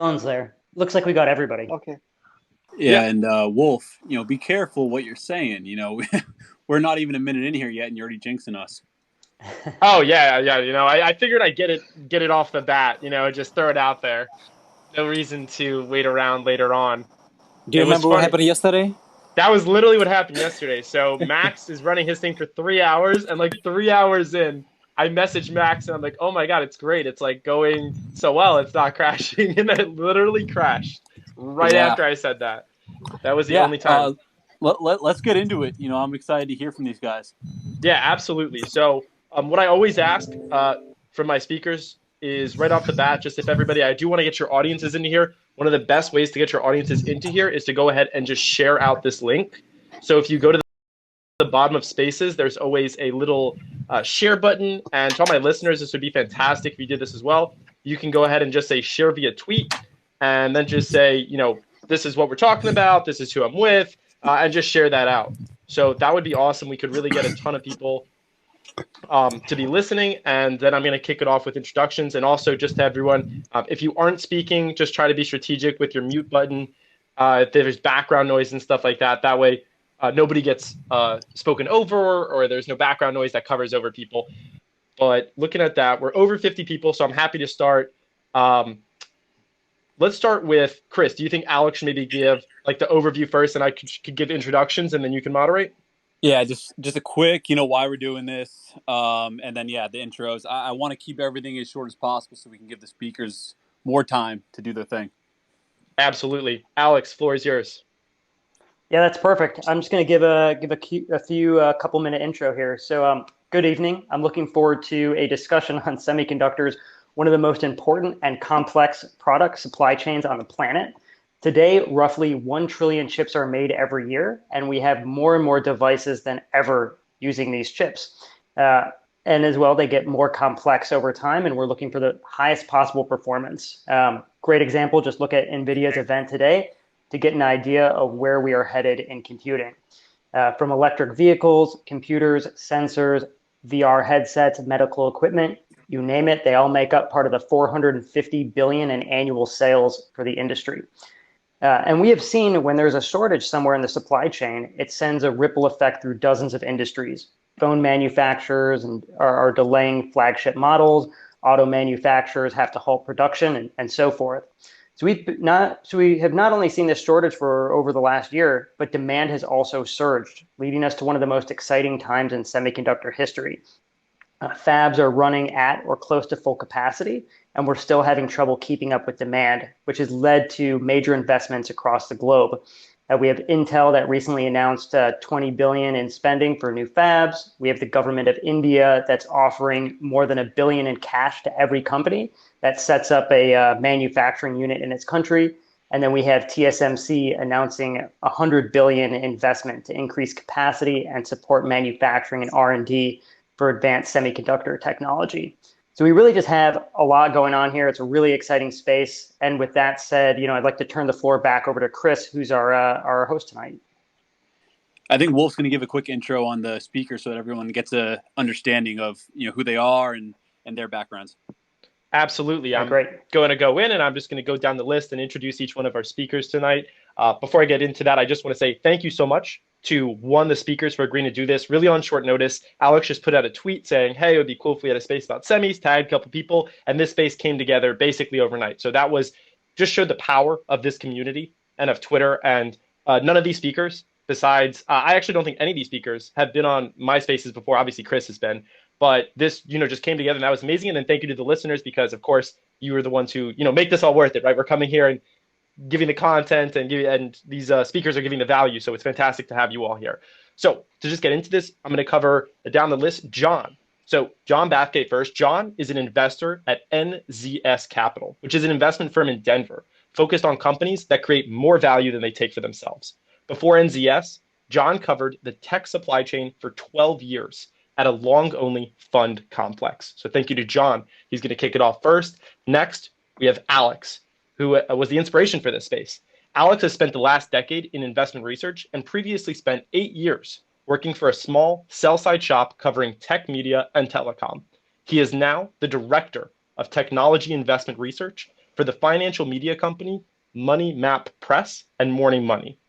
Phones there. Looks like we got everybody. Okay. Yeah, Yeah. and Wolf, be careful what you're saying. We're not even a minute in here yet, and you're already jinxing us. Oh yeah, yeah. I figured I'd get it off the bat. Just throw it out there. No reason to wait around later on. Do you It was remember what funny. happened yesterday? That was literally what happened yesterday. So Max is running his thing for 3 hours, and like 3 hours in, I messaged Max and I'm like, "Oh my God, it's great! It's like going so well. It's not crashing," and it literally crashed right Yeah. after I said that. That was the Yeah. only time. Let's get into it. I'm excited to hear from these guys. Yeah, absolutely. So, what I always ask from my speakers is right off the bat, just if everybody, I do want to get your audiences into here. One of the best ways to get your audiences into here is to go ahead and just share out this link. So, if you go to the bottom of Spaces, there's always a little share button. And to all my listeners, this would be fantastic if you did this as well. You can go ahead and just say share via tweet and then just say, this is what we're talking about. This is who I'm with, and just share that out. So that would be awesome. We could really get a ton of people to be listening. And then I'm going to kick it off with introductions. And also just to everyone, if you aren't speaking, just try to be strategic with your mute button. If there's background noise and stuff like that, that way nobody gets spoken over, or there's no background noise that covers over people. But looking at that, we're over 50 people, so I'm happy to start. Let's start with Chris. Do you think Alex should maybe give like the overview first, and I could give introductions, and then you can moderate? Yeah, just a quick, why we're doing this, and then the intros. I want to keep everything as short as possible so we can give the speakers more time to do their thing. Absolutely, Alex. Floor is yours. Yeah, that's perfect. I'm just going to give a few couple minute intro here. So, good evening. I'm looking forward to a discussion on semiconductors, one of the most important and complex product supply chains on the planet. Today, roughly 1 trillion chips are made every year, and we have more and more devices than ever using these chips. And as well, they get more complex over time, and we're looking for the highest possible performance. Great example, just look at NVIDIA's event today to get an idea of where we are headed in computing. From electric vehicles, computers, sensors, VR headsets, medical equipment, you name it, they all make up part of the 450 billion in annual sales for the industry. And we have seen when there's a shortage somewhere in the supply chain, it sends a ripple effect through dozens of industries. Phone manufacturers are delaying flagship models. Auto manufacturers have to halt production and so forth. So we have not only seen this shortage for over the last year, but demand has also surged, leading us to one of the most exciting times in semiconductor history. Fabs are running at or close to full capacity, and we're still having trouble keeping up with demand, which has led to major investments across the globe. We have Intel that recently announced 20 billion in spending for new fabs. We have the government of India that's offering more than $1 billion in cash to every company that sets up a manufacturing unit in its country. And then we have TSMC announcing 100 billion investment to increase capacity and support manufacturing and R&D for advanced semiconductor technology. So we really just have a lot going on here. It's a really exciting space. And with that said, I'd like to turn the floor back over to Chris, who's our host tonight. I think Wolf's going to give a quick intro on the speaker so that everyone gets a understanding of who they are and their backgrounds. Absolutely. I'm Great. going to go in and I'm just going to go down the list and introduce each one of our speakers tonight. Before I get into that, I just want to say thank you so much to the speakers for agreeing to do this really on short notice. Alex just put out a tweet saying, hey, it would be cool if we had a space about semis, tagged a couple people, and this space came together basically overnight. So that was just showed the power of this community and of Twitter. And none of these speakers, besides, I actually don't think any of these speakers have been on my spaces before. Obviously, Chris has been. But this, just came together and that was amazing. And then thank you to the listeners because, of course, you were the ones who, make this all worth it, right? We're coming here and giving the content and these speakers are giving the value. So it's fantastic to have you all here. So to just get into this, I'm going to cover down the list, John. So John Bathgate first. John is an investor at NZS Capital, which is an investment firm in Denver, focused on companies that create more value than they take for themselves. Before NZS, John covered the tech supply chain for 12 years at a long-only fund complex. So thank you to John. He's going to kick it off first. Next, we have Alex, who was the inspiration for this space. Alex has spent the last decade in investment research and previously spent 8 years working for a small sell-side shop covering tech media and telecom. He is now the director of technology investment research for for the financial media company Money Map Press and Morning Money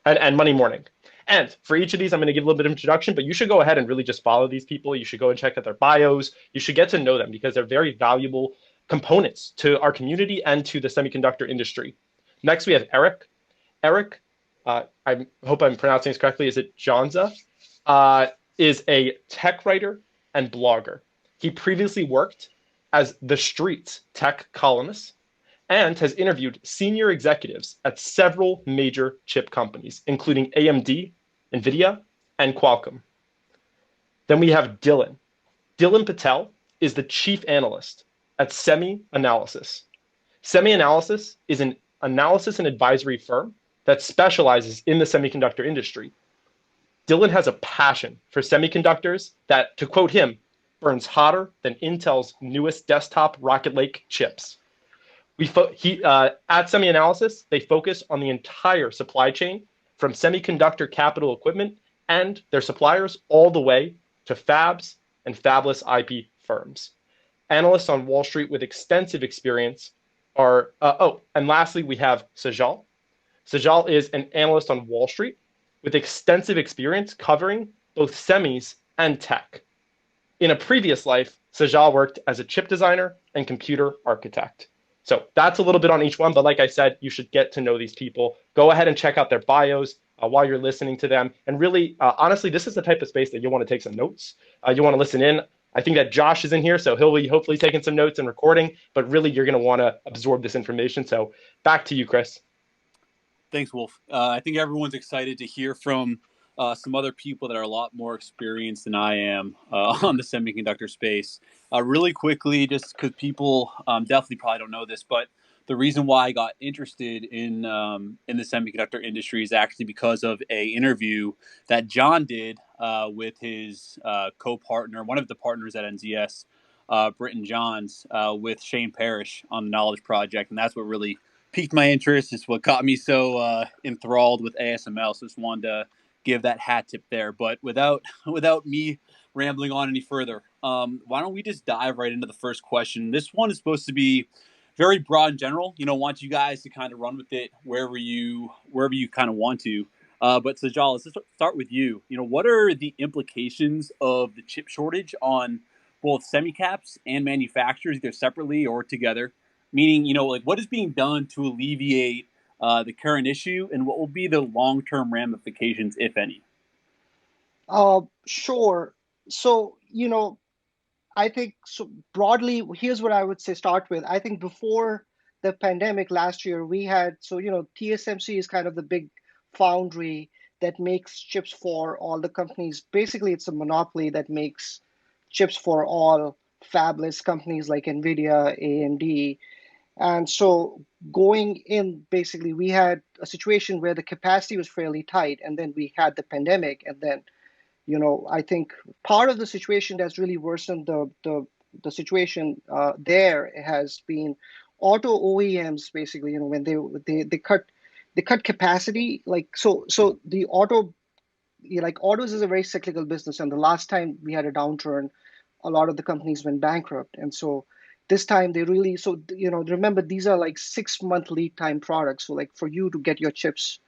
and Money Morning. And for each of these, I'm going to give a little bit of introduction, but you should go ahead and really just follow these people. You should go and check out their bios. You should get to know them because they're very valuable components to our community and to the semiconductor industry. Next, we have Eric. Eric, I hope I'm pronouncing this correctly. Is it Jonza? Is a tech writer and blogger. He previously worked as The Street's tech columnist and has interviewed senior executives at several major chip companies, including AMD, NVIDIA, and Qualcomm. Then we have Dylan. Dylan Patel is the chief analyst at Semi-Analysis. Semi-Analysis is an analysis and advisory firm that specializes in the semiconductor industry. Dylan has a passion for semiconductors that, to quote him, burns hotter than Intel's newest desktop Rocket Lake chips. At Semi-Analysis, they focus on the entire supply chain from semiconductor capital equipment and their suppliers all the way to fabs and fabless IP firms. Analysts on Wall Street with extensive experience are, and lastly, we have Sajal. Sajal is an analyst on Wall Street with extensive experience covering both semis and tech. In a previous life, Sajal worked as a chip designer and computer architect. So that's a little bit on each one, but like I said, you should get to know these people. Go ahead and check out their bios while you're listening to them. And really, honestly, this is the type of space that you'll want to take some notes. You want to listen in. I think that Josh is in here, so he'll be hopefully taking some notes and recording, but really you're going to want to absorb this information. So back to you, Chris. Thanks, Wolf. I think everyone's excited to hear from some other people that are a lot more experienced than I am on the semiconductor space. Really quickly, just because people definitely probably don't know this, but the reason why I got interested in the semiconductor industry is actually because of a interview that John did with his co-partner, one of the partners at NZS, Britton Johns, with Shane Parrish on the Knowledge Project, and that's what really piqued my interest. It's what got me so enthralled with ASML. So just wanted to give that hat tip there. But without me rambling on any further, why don't we just dive right into the first question? This one is supposed to be very broad and general. Want you guys to kind of run with it wherever you kind of want to. But Sajal, let's just start with you. What are the implications of the chip shortage on both semicaps and manufacturers, either separately or together? Meaning, what is being done to alleviate the current issue, and what will be the long-term ramifications, if any? Sure. So, I think so broadly, here's what I would say start with. I think before the pandemic last year, we had, TSMC is kind of the big foundry that makes chips for all the companies. Basically, it's a monopoly that makes chips for all fabless companies like NVIDIA, AMD. And so going in, basically, we had a situation where the capacity was fairly tight, and then we had the pandemic. And then, I think part of the situation that's really worsened the situation there has been auto OEMs, basically, when they cut capacity. So the auto, autos is a very cyclical business. And the last time we had a downturn, a lot of the companies went bankrupt. And so this time they really, remember, these are like 6-month lead time products. So for you to get your chips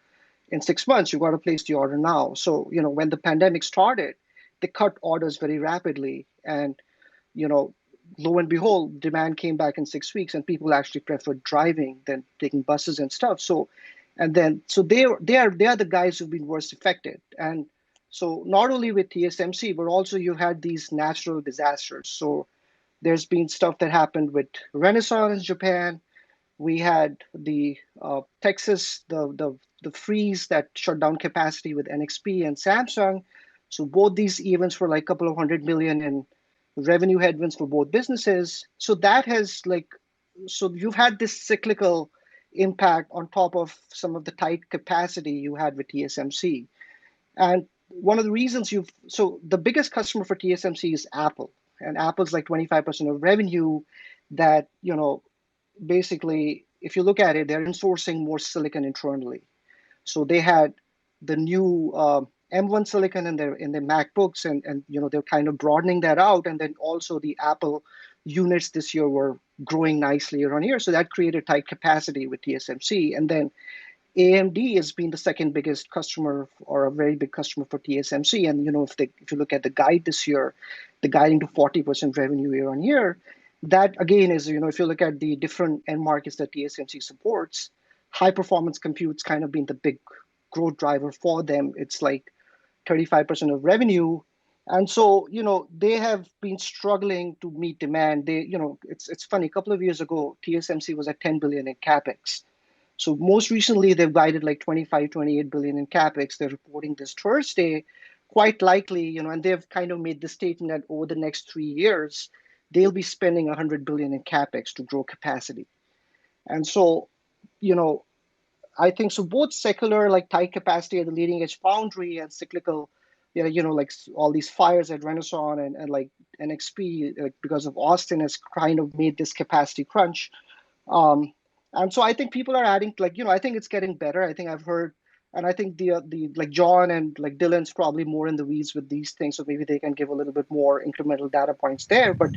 in 6 months, you got to place the order now. So, when the pandemic started, they cut orders very rapidly. And, lo and behold, demand came back in 6 weeks, and people actually preferred driving than taking buses and stuff. So they are the guys who've been worst affected. And so not only with TSMC, but also you had these natural disasters. So there's been stuff that happened with Renaissance in Japan. We had the Texas, the freeze that shut down capacity with NXP and Samsung. So both these events were like a couple of $100 million in revenue headwinds for both businesses. So that has so you've had this cyclical impact on top of some of the tight capacity you had with TSMC. And one of the reasons so the biggest customer for TSMC is Apple. And Apple's like 25% of revenue that, basically, if you look at it, they're insourcing more silicon internally. So they had the new M1 silicon in their MacBooks, and they're kind of broadening that out. And then also the Apple units this year were growing nicely year on year. So that created tight capacity with TSMC. And then AMD has been the second biggest customer or a very big customer for TSMC. And if you look at the guide this year, the guiding to 40% revenue year on year, that again is, if you look at the different end markets that TSMC supports, high performance compute's kind of been the big growth driver for them. It's like 35% of revenue. And so, they have been struggling to meet demand. It's funny, a couple of years ago, TSMC was at 10 billion in CapEx. So most recently, they've guided like 25, 28 billion in CapEx. They're reporting this Thursday, quite likely, and they've kind of made the statement that over the next 3 years, they'll be spending 100 billion in CapEx to grow capacity. And so, I think so both secular, like tight capacity at the leading edge foundry, and cyclical, like all these fires at Renaissance and like NXP, like because of Austin, has kind of made this capacity crunch. And so I think people are adding, I think it's getting better. I think I've heard, and I think the like John and like Dylan's probably more in the weeds with these things, so maybe they can give a little bit more incremental data points there. But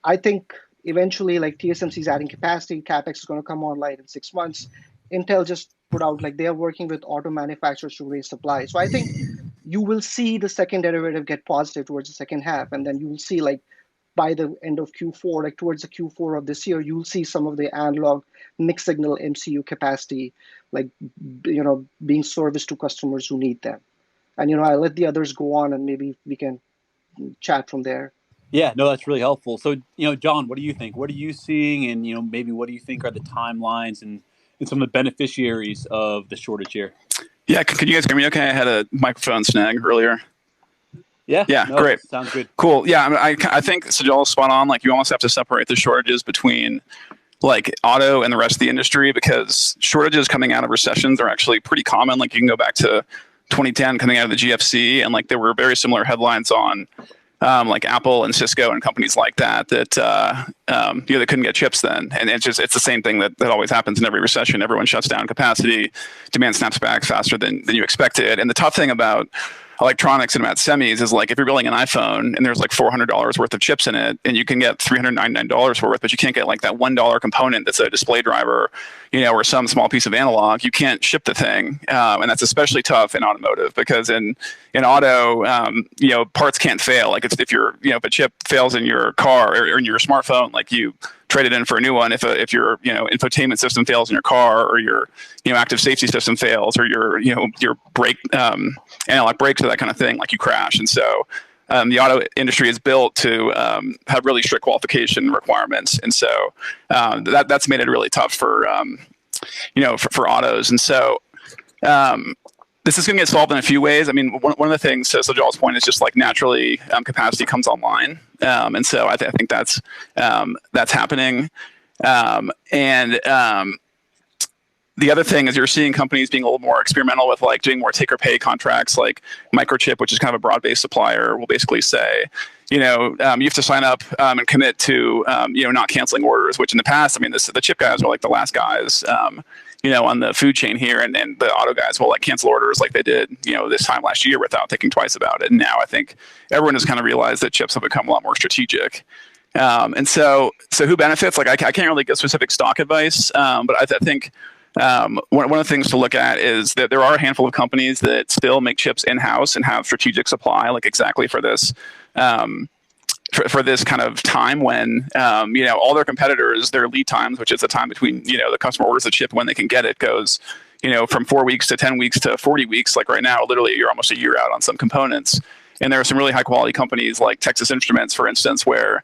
I think eventually, like TSMC is adding capacity, CapEx is going to come online in 6 months. Intel just put out, like they are working with auto manufacturers to raise supply. So I think you will see the second derivative get positive towards the second half, and then you will see like by the end of Q4, like towards the Q4 of this year, you'll see some of the analog mixed signal MCU capacity, like, being serviced to customers who need them. And, I'll let the others go on and maybe we can chat from there. Yeah, no, that's really helpful. So, John, what do you think? What are you seeing? And, maybe what do you think are the timelines and some of the beneficiaries of the shortage here? Yeah, can you guys hear me okay? I had a microphone snag earlier. Yeah, no, great. Sounds good. Cool. Yeah, I think Sajal's spot on. Like, you almost have to separate the shortages between like auto and the rest of the industry, because shortages coming out of recessions are actually pretty common. Like, you can go back to 2010 coming out of the GFC, and like there were very similar headlines on like Apple and Cisco and companies like that they couldn't get chips then. And it's the same thing that always happens in every recession. Everyone shuts down capacity, demand snaps back faster than you expected. And the tough thing about electronics and about semis is, like, if you're building an iPhone and there's like $400 worth of chips in it, and you can get $399 worth, but you can't get like that $1 component that's a display driver, or some small piece of analog, you can't ship the thing. And that's especially tough in automotive, because in auto, parts can't fail. Like, if a chip fails in your car or in your smartphone, like, you trade it in for a new one. If your infotainment system fails in your car, or your active safety system fails, or your brake analog brakes or that kind of thing, like, you crash. And so the auto industry is built to have really strict qualification requirements, and so that's made it really tough for autos. And so this is going to get solved in a few ways. I mean, one of the things, to Joel's point, is just like naturally capacity comes online, and so I think that's happening. The other thing is you're seeing companies being a little more experimental with like doing more take or pay contracts. Like Microchip, which is kind of a broad-based supplier, will basically say, you have to sign up and commit to not canceling orders. Which in the past, I mean, the chip guys were like the last guys on the food chain here, and the auto guys will like cancel orders like they did this time last year without thinking twice about it. And now I think everyone has kind of realized that chips have become a lot more strategic. And so who benefits? Like, I can't really give specific stock advice, but I think one of the things to look at is that there are a handful of companies that still make chips in-house and have strategic supply, like exactly for this for this kind of time when all their competitors, their lead times, which is the time between the customer orders the chip when they can get it, goes from 4 weeks to 10 weeks to 40 weeks. Like right now, literally, you're almost a year out on some components. And there are some really high quality companies like Texas Instruments, for instance, where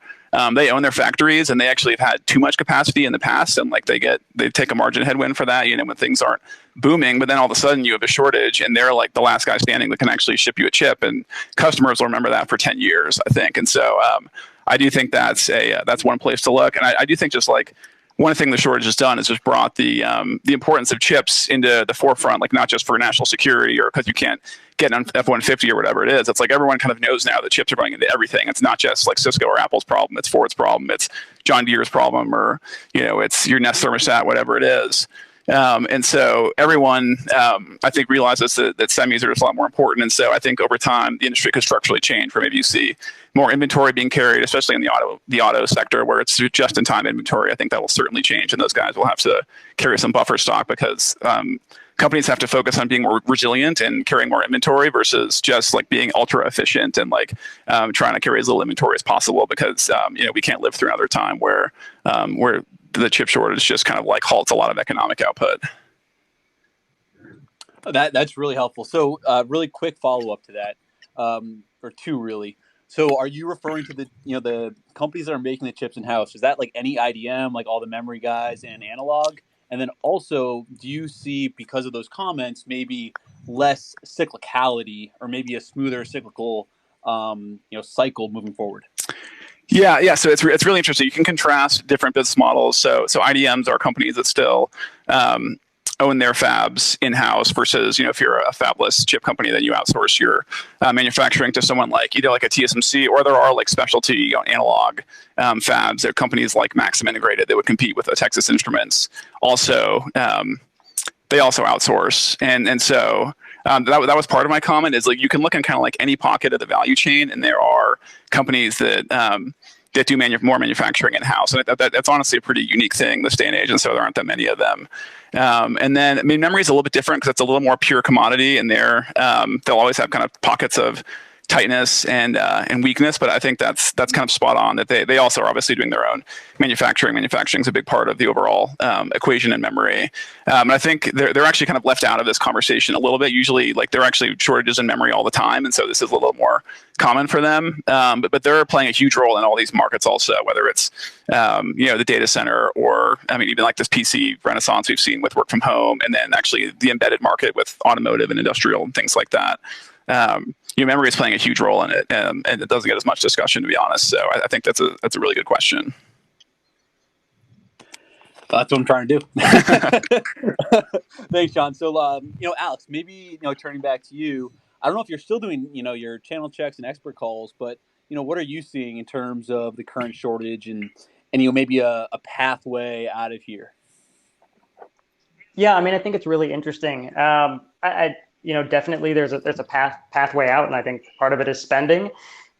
they own their factories and they actually have had too much capacity in the past, and like they take a margin headwind for that, when things aren't booming. But then all of a sudden you have a shortage, and they're like the last guy standing that can actually ship you a chip, and customers will remember that for 10 years, I think. And so I do think that's one place to look. And I do think just like one thing the shortage has done is just brought the importance of chips into the forefront, like not just for national security or because you can't get an F-150 or whatever it is. It's like everyone kind of knows now that chips are going into everything. It's not just like Cisco or Apple's problem. It's Ford's problem. It's John Deere's problem, or it's your Nest thermostat, whatever it is. And so everyone, I think, realizes that semis are just a lot more important. And so I think over time, the industry could structurally change, where maybe you see more inventory being carried, especially in the auto sector, where it's just-in-time inventory. I think that will certainly change, and those guys will have to carry some buffer stock, because companies have to focus on being more resilient and carrying more inventory versus just like being ultra efficient and like trying to carry as little inventory as possible, because we can't live through another time where the chip shortage just kind of like halts a lot of economic output. That's really helpful. So really quick follow-up to that, or two really. So are you referring to the companies that are making the chips in-house? Is that like any IDM, like all the memory guys and analog? And then also, do you see, because of those comments, maybe less cyclicality, or maybe a smoother cyclical cycle moving forward? Yeah. So it's really interesting. You can contrast different business models. So IDMs are companies that still own their fabs in-house, versus if you're a fabless chip company, then you outsource your manufacturing to someone like either like a TSMC, or there are like specialty analog fabs. There are companies like Maxim Integrated that would compete with the Texas Instruments. Also, they also outsource, and so that was part of my comment. Is like you can look in kind of like any pocket of the value chain, and there are companies that do more manufacturing in-house, and that's honestly a pretty unique thing this day and age, and so there aren't that many of them. And then, I mean, memory is a little bit different, because it's a little more pure commodity, and they'll always have kind of pockets of tightness and weakness, but I think that's kind of spot on. That they also are obviously doing their own manufacturing. Manufacturing is a big part of the overall equation in memory. And I think they're actually kind of left out of this conversation a little bit. Usually, like, there are actually shortages in memory all the time, and so this is a little more common for them. But they're playing a huge role in all these markets also, whether it's the data center, or I mean, even like this PC renaissance we've seen with work from home, and then actually the embedded market with automotive and industrial and things like that. Memory is playing a huge role in it, and it doesn't get as much discussion, to be honest. So I think that's a really good question. That's what I'm trying to do. Thanks, John. So, Alex, maybe, turning back to you, I don't know if you're still doing, your channel checks and expert calls, but, what are you seeing in terms of the current shortage and maybe a pathway out of here? Yeah, I mean, I think it's really interesting. Definitely there's a pathway out, and I think part of it is spending.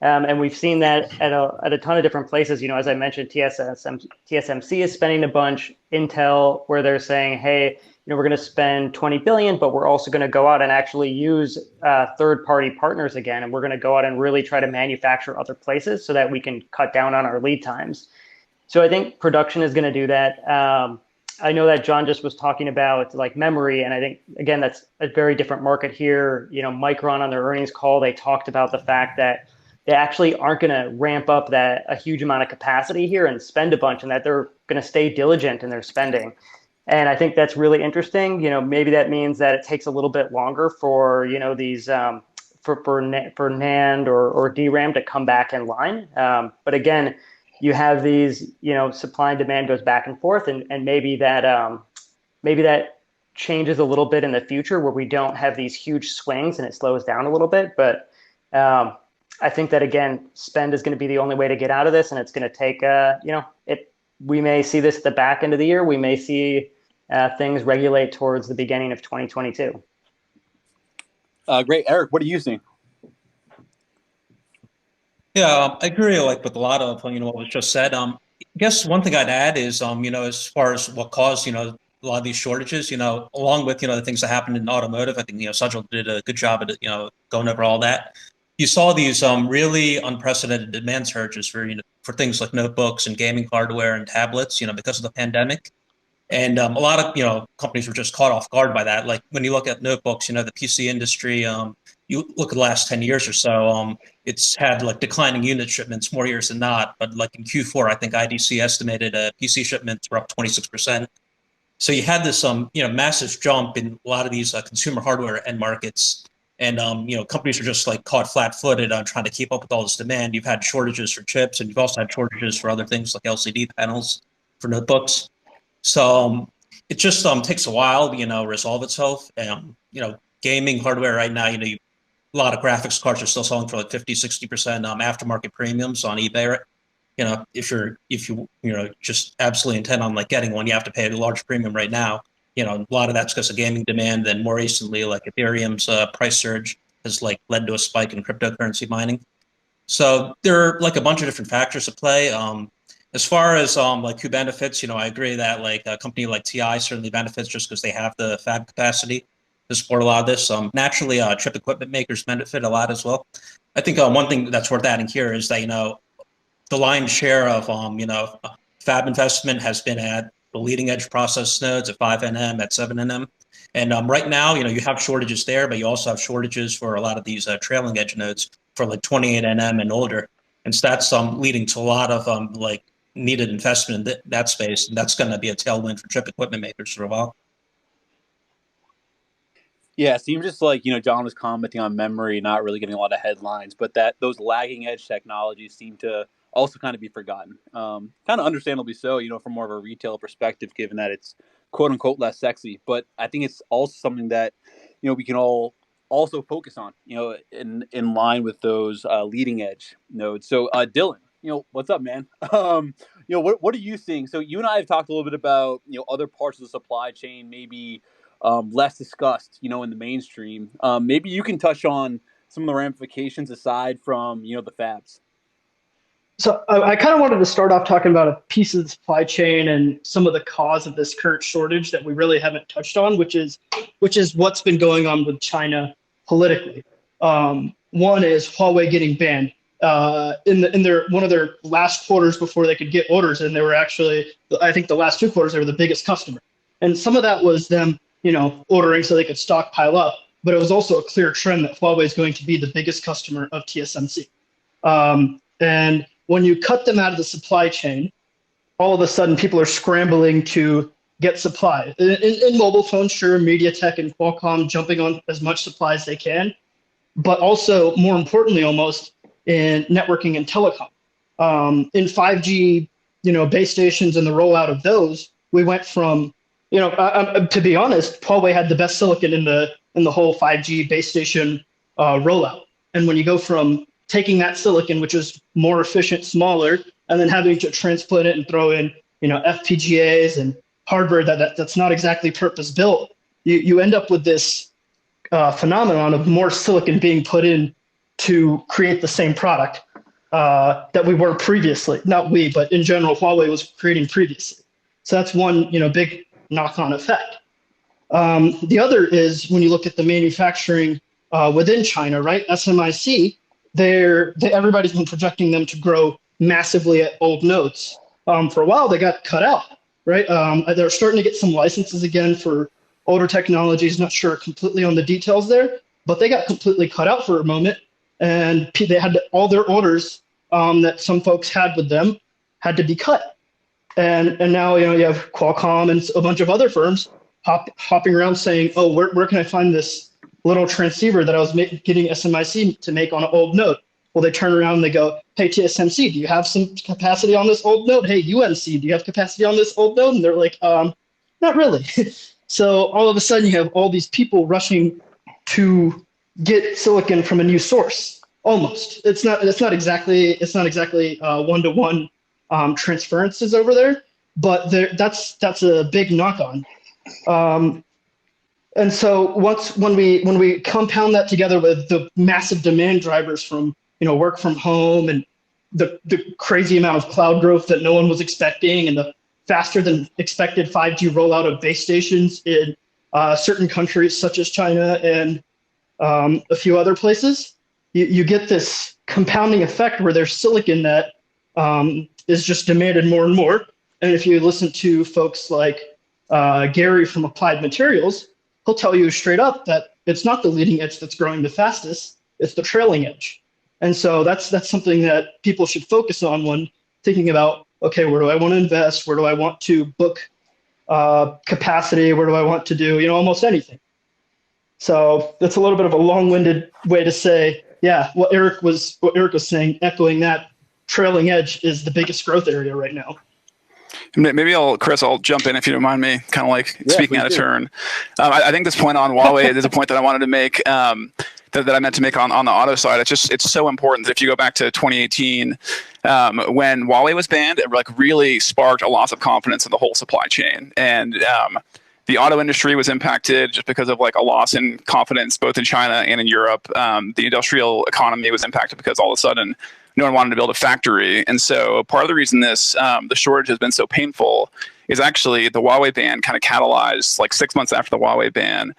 And we've seen that at a ton of different places. As I mentioned, TSMC is spending a bunch. Intel, where they're saying, hey, we're going to spend $20 billion, but we're also going to go out and actually use third-party partners again, and we're going to go out and really try to manufacture other places so that we can cut down on our lead times. So I think production is going to do that. I know that John just was talking about like memory, and I think, again, that's a very different market here. Micron on their earnings call, they talked about the fact that they actually aren't going to ramp up a huge amount of capacity here and spend a bunch, and that they're going to stay diligent in their spending. And I think that's really interesting. Maybe that means that it takes a little bit longer for these for NAND or DRAM to come back in line. But again, you have these, supply and demand goes back and forth, and maybe that changes a little bit in the future, where we don't have these huge swings and it slows down a little bit. But I think that, again, spend is going to be the only way to get out of this, and it's going to take we may see this at the back end of the year. We may see things regulate towards the beginning of 2022. Great. Eric, what are you seeing? Yeah, I agree with a lot of what was just said. I guess one thing I'd add is as far as what caused a lot of these shortages, along with the things that happened in automotive. I think Sajal did a good job at going over all that. You saw these really unprecedented demand surges for things like notebooks and gaming hardware and tablets, because of the pandemic. And a lot of companies were just caught off guard by that. Like when you look at notebooks, the PC industry, you look at the last 10 years or so, it's had like declining unit shipments more years than not. But like in Q4, I think IDC estimated PC shipments were up 26%. So you had this massive jump in a lot of these consumer hardware end markets. And companies are just like caught flat-footed on trying to keep up with all this demand. You've had shortages for chips, and you've also had shortages for other things like LCD panels for notebooks. So it just takes a while to resolve itself. Gaming hardware right now, a lot of graphics cards are still selling for like 50-60% aftermarket premiums on eBay. If you just absolutely intent on like getting one, you have to pay a large premium right now. you know, a lot of that's because of gaming demand. Then more recently, like Ethereum's price surge has like led to a spike in cryptocurrency mining. So there are like a bunch of different factors at play. As far as like who benefits, you know, I agree that like a company like TI certainly benefits just because they have the fab capacity to support a lot of this. Naturally, chip equipment makers benefit a lot as well. I think one thing that's worth adding here is that, you know, the lion's share of you know, fab investment has been at the leading edge process nodes at 5nm, at 7nm. And right now, you know, you have shortages there, but you also have shortages for a lot of these trailing edge nodes for like 28nm and older. And so that's leading to a lot of like needed investment in that space. And that's going to be a tailwind for chip equipment makers for a while. Yeah, it seems just like, you know, John was commenting on memory not really getting a lot of headlines, but that those lagging edge technologies seem to also kind of be forgotten. Kind of understandably so, you know, from more of a retail perspective, given that it's quote unquote less sexy. But I think it's also something that, you know, we can all also focus on, you know, in line with those leading edge nodes. So Dylan, you know, what's up, man? You know, what are you seeing? So you and I have talked a little bit about, you know, other parts of the supply chain, maybe less discussed, you know, in the mainstream. Maybe you can touch on some of the ramifications aside from, you know, the fabs. So I kind of wanted to start off talking about a piece of the supply chain and some of the cause of this current shortage that we really haven't touched on, which is what's been going on with China politically. One is Huawei getting banned in their one of their last quarters before they could get orders, and they were actually, I think the last 2 quarters, they were the biggest customer. And some of that was them, you know, ordering so they could stockpile up, but it was also a clear trend that Huawei is going to be the biggest customer of TSMC. And when you cut them out of the supply chain, all of a sudden people are scrambling to get supply. In mobile phones, sure, MediaTek and Qualcomm jumping on as much supply as they can, but also more importantly, almost in networking and telecom. In 5G, you know, base stations and the rollout of those, we went from, you know, to be honest, Huawei had the best silicon in the whole 5G base station rollout. And when you go from taking that silicon, which is more efficient, smaller, and then having to transplant it and throw in, you know, FPGAs and hardware that's not exactly purpose built, you end up with this phenomenon of more silicon being put in to create the same product that we were previously. Not we, but in general, Huawei was creating previously. So that's one, you know, big knock-on effect. The other is when you look at the manufacturing within China, right? SMIC, everybody's been projecting them to grow massively at old nodes. For a while, they got cut out, right? They're starting to get some licenses again for older technologies. Not sure completely on the details there, but they got completely cut out for a moment, and they had all their orders that some folks had with them had to be cut. And now, you know, you have Qualcomm and a bunch of other firms hopping around saying, oh, where can I find this little transceiver that I was getting SMIC to make on an old node? Well, they turn around and they go, hey, TSMC, do you have some capacity on this old node? Hey, UNC, do you have capacity on this old node? And they're like, not really. So all of a sudden you have all these people rushing to get silicon from a new source. Almost. It's not exactly one-to-one transferences over there, but that's a big knock-on. And so when we compound that together with the massive demand drivers from, you know, work from home and the crazy amount of cloud growth that no one was expecting, and the faster than expected 5G rollout of base stations in certain countries such as China and a few other places, you get this compounding effect where there's silicon that is just demanded more and more. And if you listen to folks like Gary from Applied Materials, he'll tell you straight up that it's not the leading edge that's growing the fastest, it's the trailing edge. And so that's something that people should focus on when thinking about, okay, where do I want to invest? Where do I want to book capacity? Where do I want to do, you know, almost anything? So that's a little bit of a long-winded way to say, yeah, what Eric was saying, echoing that, trailing edge is the biggest growth area right now. Maybe Chris, I'll jump in if you don't mind me, kind of like speaking out of turn. I think this point on Huawei is a point that I wanted to make, that I meant to make on the auto side. It's so important that if you go back to 2018, when Huawei was banned, it like really sparked a loss of confidence in the whole supply chain. And The auto industry was impacted just because of like a loss in confidence, both in China and in Europe. The industrial economy was impacted because all of a sudden no one wanted to build a factory. And so part of the reason the shortage has been so painful is actually the Huawei ban kind of catalyzed, like 6 months after the Huawei ban,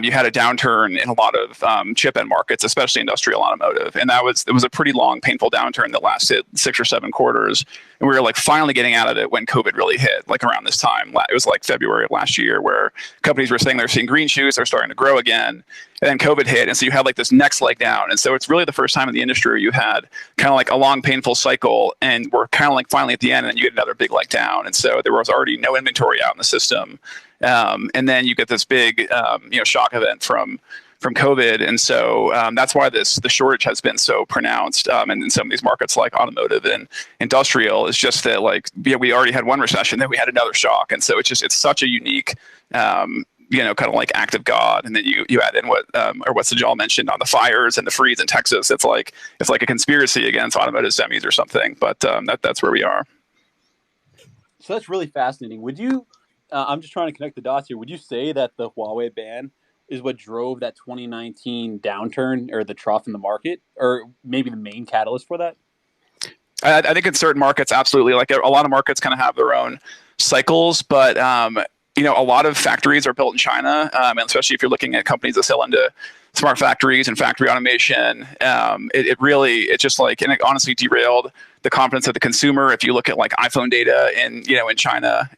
you had a downturn in a lot of chip end markets, especially industrial automotive. And it was a pretty long, painful downturn that lasted 6 or 7 quarters. And we were like finally getting out of it when COVID really hit, like around this time. It was like February of last year where companies were saying they're seeing green shoots, they're starting to grow again. And then COVID hit. And so you had like this next leg down. And so it's really the first time in the industry where you had kind of like a long, painful cycle. And we're kind of like finally at the end, and then you get another big leg down. And so there was already no inventory out in the system. And then you get this big, shock event from COVID. And so that's why the shortage has been so pronounced. And in some of these markets like automotive and industrial, is just that like, we already had one recession, then we had another shock. And so it's such a unique, kind of like act of God. And then you add in what Sajal mentioned on the fires and the freeze in Texas. It's like a conspiracy against automotive semis or something. But that's where we are. So that's really fascinating. Would you, I'm just trying to connect the dots here. Would you say that the Huawei ban is what drove that 2019 downturn or the trough in the market, or maybe the main catalyst for that? I think in certain markets, absolutely. Like a lot of markets kind of have their own cycles, but a lot of factories are built in China, and especially if you're looking at companies that sell into smart factories and factory automation, it just like, and it honestly derailed the confidence of the consumer. If you look at like iPhone data in China,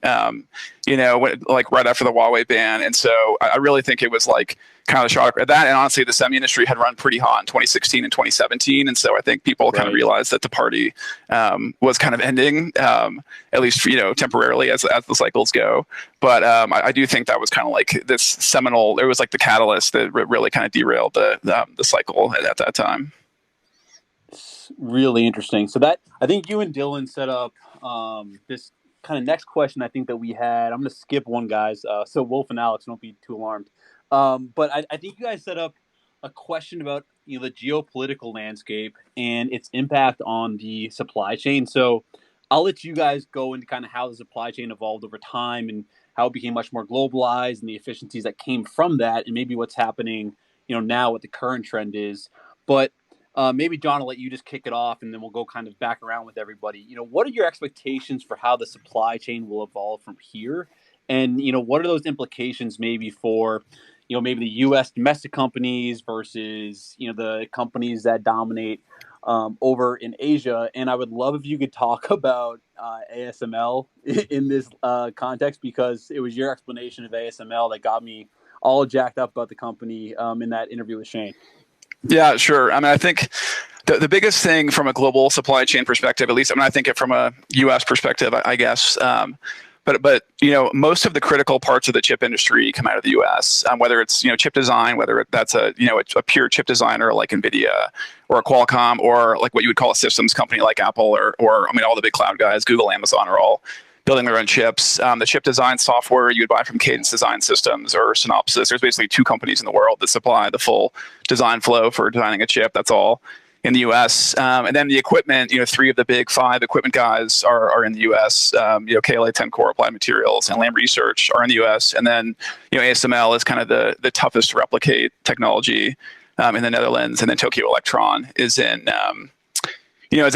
like right after the Huawei ban. And so I really think it was like kind of the shock at that. And honestly, the semi industry had run pretty hot in 2016 and 2017. And so I think people kind of realized that the party was kind of ending, at least, temporarily as the cycles go. But I do think that was kind of like this seminal, it was like the catalyst that really kind of derailed the cycle at that time. It's really interesting. So that, I think you and Dylan set up this kind of next question I think that we had. I'm going to skip one, guys. So Wolf and Alex, don't be too alarmed. But I think you guys set up a question about the geopolitical landscape and its impact on the supply chain. So I'll let you guys go into kind of how the supply chain evolved over time and how it became much more globalized and the efficiencies that came from that, and maybe what's happening now what the current trend is. But maybe John, I'll let you just kick it off, and then we'll go kind of back around with everybody. What are your expectations for how the supply chain will evolve from here? And, what are those implications maybe for, maybe the U.S. domestic companies versus, the companies that dominate over in Asia? And I would love if you could talk about ASML in this context, because it was your explanation of ASML that got me all jacked up about the company in that interview with Shane. Yeah, sure. I mean, I think the biggest thing from a global supply chain perspective, at least, I think it from a U.S. perspective, I guess. But most of the critical parts of the chip industry come out of the U.S. Whether it's chip design, whether that's a pure chip designer like NVIDIA or a Qualcomm, or like what you would call a systems company like Apple, or all the big cloud guys, Google, Amazon, are all building their own chips. The chip design software you would buy from Cadence Design Systems or Synopsys. There's basically 2 companies in the world that supply the full design flow for designing a chip. That's all in the U.S. And then the equipment, 3 of the big 5 equipment guys are in the U.S. KLA, Tencor, Applied Materials, and Lam Research are in the U.S. And then ASML is kind of the toughest to replicate technology in the Netherlands, and then Tokyo Electron is in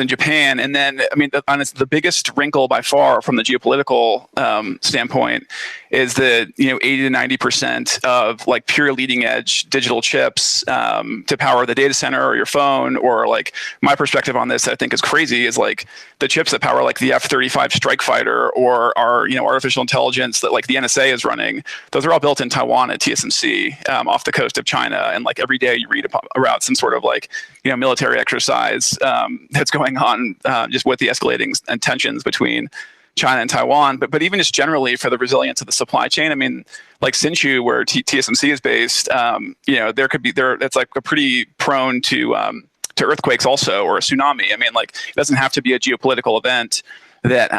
Japan. And then, the biggest wrinkle by far from the geopolitical standpoint is that 80 to 90% of like pure leading edge digital chips to power the data center or your phone, or like my perspective on this, I think is crazy, is like the chips that power like the F-35 strike fighter or our artificial intelligence that like the NSA is running. Those are all built in Taiwan at TSMC off the coast of China. And like every day you read about some sort of like military exercise that's going on just with the escalating tensions between China and Taiwan, but even just generally for the resilience of the supply chain. Like Hsinchu, where TSMC is based, it's like a pretty prone to earthquakes also, or a tsunami. Like it doesn't have to be a geopolitical event that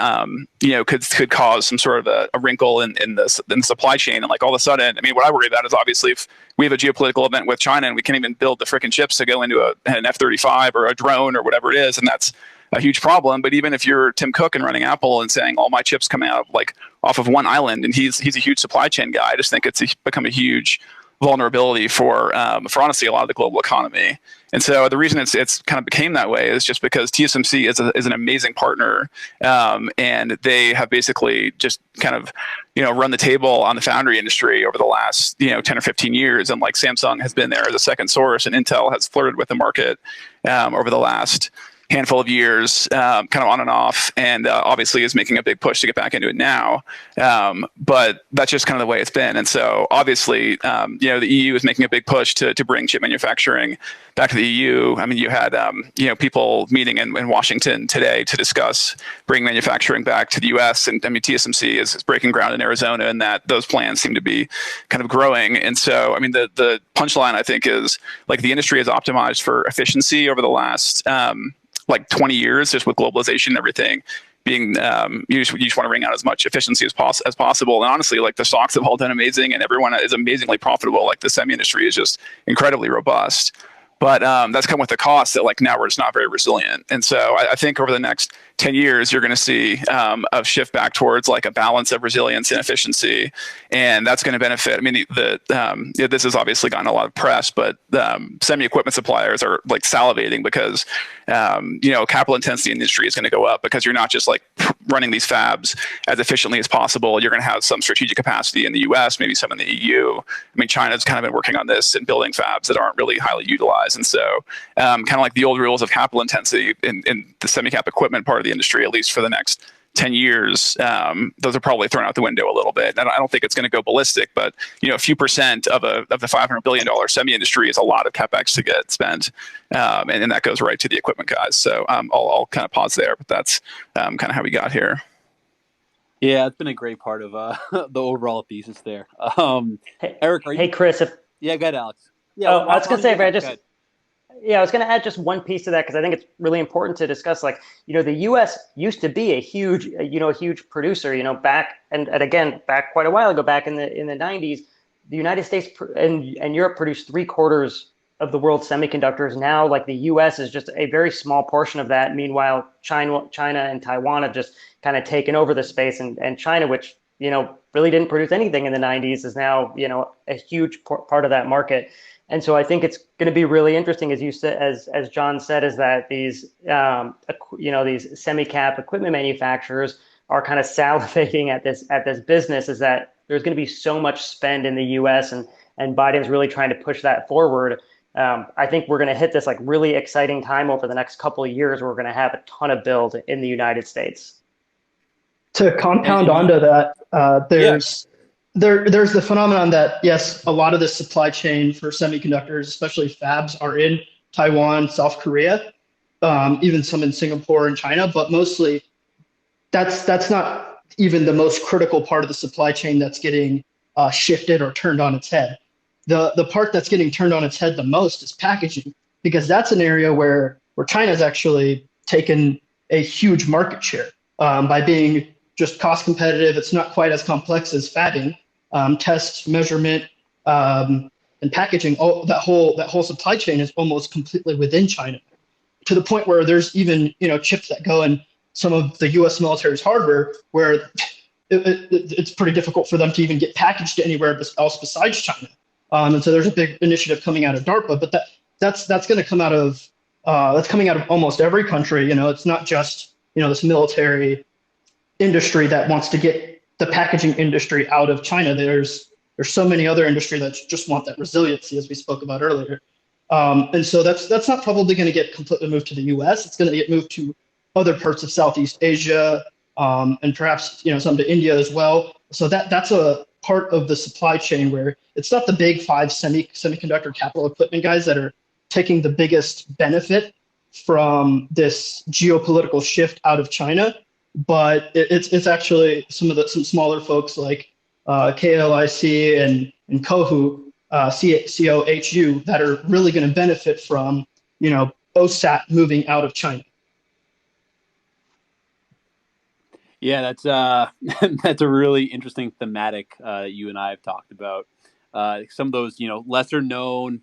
could cause some sort of a wrinkle in the supply chain. And like all of a sudden, what I worry about is obviously if we have a geopolitical event with China and we can't even build the frickin' chips to go into an F-35 or a drone or whatever it is, and that's a huge problem. But even if you're Tim Cook and running Apple and saying all my chips coming out like off of one island, and he's a huge supply chain guy, I just think it's become a huge vulnerability for honestly a lot of the global economy. And so the reason it's kind of became that way is just because TSMC is an amazing partner, and they have basically just kind of run the table on the foundry industry over the last 10 or 15 years. And like Samsung has been there as a second source, and Intel has flirted with the market over the last handful of years, kind of on and off, and obviously is making a big push to get back into it now. But that's just kind of the way it's been. And so obviously, the EU is making a big push to bring chip manufacturing back to the EU. I mean, you had people meeting in Washington today to discuss bringing manufacturing back to the US. And I mean, TSMC is breaking ground in Arizona, and that those plans seem to be kind of growing. And so, I mean, the punchline, I think, is like the industry has optimized for efficiency over the last like 20 years, just with globalization and everything being, you just want to wring out as much efficiency as possible. And honestly, like the stocks have all done amazing, and everyone is amazingly profitable. Like the semi industry is just incredibly robust. But that's come with the cost that like now we're just not very resilient. And so I think over the next 10 years, you're going to see a shift back towards like a balance of resilience and efficiency. And that's going to benefit. I mean, this has obviously gotten a lot of press, but semi equipment suppliers are like salivating because, capital intensity in the industry is going to go up because you're not just like running these fabs as efficiently as possible. You're going to have some strategic capacity in the US, maybe some in the EU. I mean, China's kind of been working on this and building fabs that aren't really highly utilized. And so kind of like the old rules of capital intensity in the semi-cap equipment part of the industry, at least for the next 10 years, those are probably thrown out the window a little bit. And I don't think it's going to go ballistic, but a few percent of the $500 billion semi industry is a lot of capex to get spent, and that goes right to the equipment guys. So I'll kind of pause there, but that's kind of how we got here. Yeah, it's been a great part of the overall thesis there. Eric, hey Chris, yeah, go ahead, Alex. Yeah, I was going to say, I was going to add just one piece to that because I think it's really important to discuss. Like, the U.S. used to be a huge producer. Back back quite a while ago, back in the 90s, the United States and Europe produced 3/4 of the world's semiconductors. Now, like the U.S. is just a very small portion of that. Meanwhile, China and Taiwan have just kind of taken over the space, and China, which really didn't produce anything in the 90s, is now a huge part of that market. And so I think it's going to be really interesting, as you said, as John said, is that these these semi-cap equipment manufacturers are kind of salivating at this business. Is that there's going to be so much spend in the U.S. and Biden's really trying to push that forward. I think we're going to hit this like really exciting time over the next couple of years where we're going to have a ton of build in the United States. To compound onto that, there's the phenomenon that, yes, a lot of the supply chain for semiconductors, especially fabs, are in Taiwan, South Korea, even some in Singapore and China, but mostly that's not even the most critical part of the supply chain that's getting shifted or turned on its head. The part that's getting turned on its head the most is packaging, because that's an area where China's actually taken a huge market share by being just cost competitive. It's not quite as complex as fabbing. Test, measurement, and packaging. That whole supply chain is almost completely within China, to the point where there's even chips that go in some of the U.S. military's hardware where it's pretty difficult for them to even get packaged anywhere else besides China. And so there's a big initiative coming out of DARPA, but that's going to come out of that's coming out of almost every country. It's not just this military industry that wants to get the packaging industry out of China. There's so many other industries that just want that resiliency, as we spoke about earlier. And so that's not probably going to get completely moved to the U.S. It's going to get moved to other parts of Southeast Asia, and perhaps some to India as well. So that's a part of the supply chain where it's not the big five semiconductor capital equipment guys that are taking the biggest benefit from this geopolitical shift out of China, but it's actually some smaller folks like KLIC and Kohu, COHU, that are really going to benefit from OSAT moving out of China. Yeah, that's that's a really interesting thematic you and I have talked about. Some of those lesser known,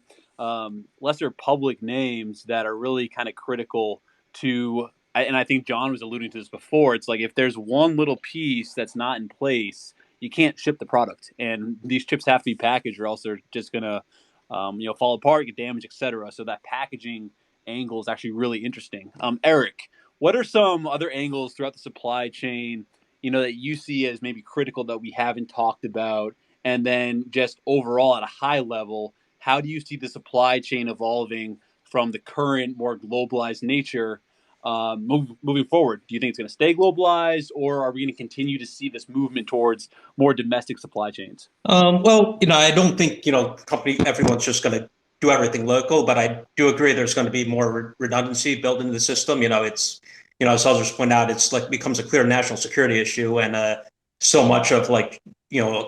lesser public names that are really kind of critical to and I think John was alluding to this before, it's like if there's one little piece that's not in place, you can't ship the product, and these chips have to be packaged, or else they're just gonna, fall apart, get damaged, etc. So that packaging angle is actually really interesting. Eric, what are some other angles throughout the supply chain, that you see as maybe critical that we haven't talked about? And then just overall at a high level, how do you see the supply chain evolving from the current more globalized nature moving forward? Do you think it's going to stay globalized, or are we going to continue to see this movement towards more domestic supply chains? Well, I don't think, everyone's just going to do everything local, but I do agree there's going to be more redundancy built into the system. It's, as others point out, it's like becomes a clear national security issue. And so much of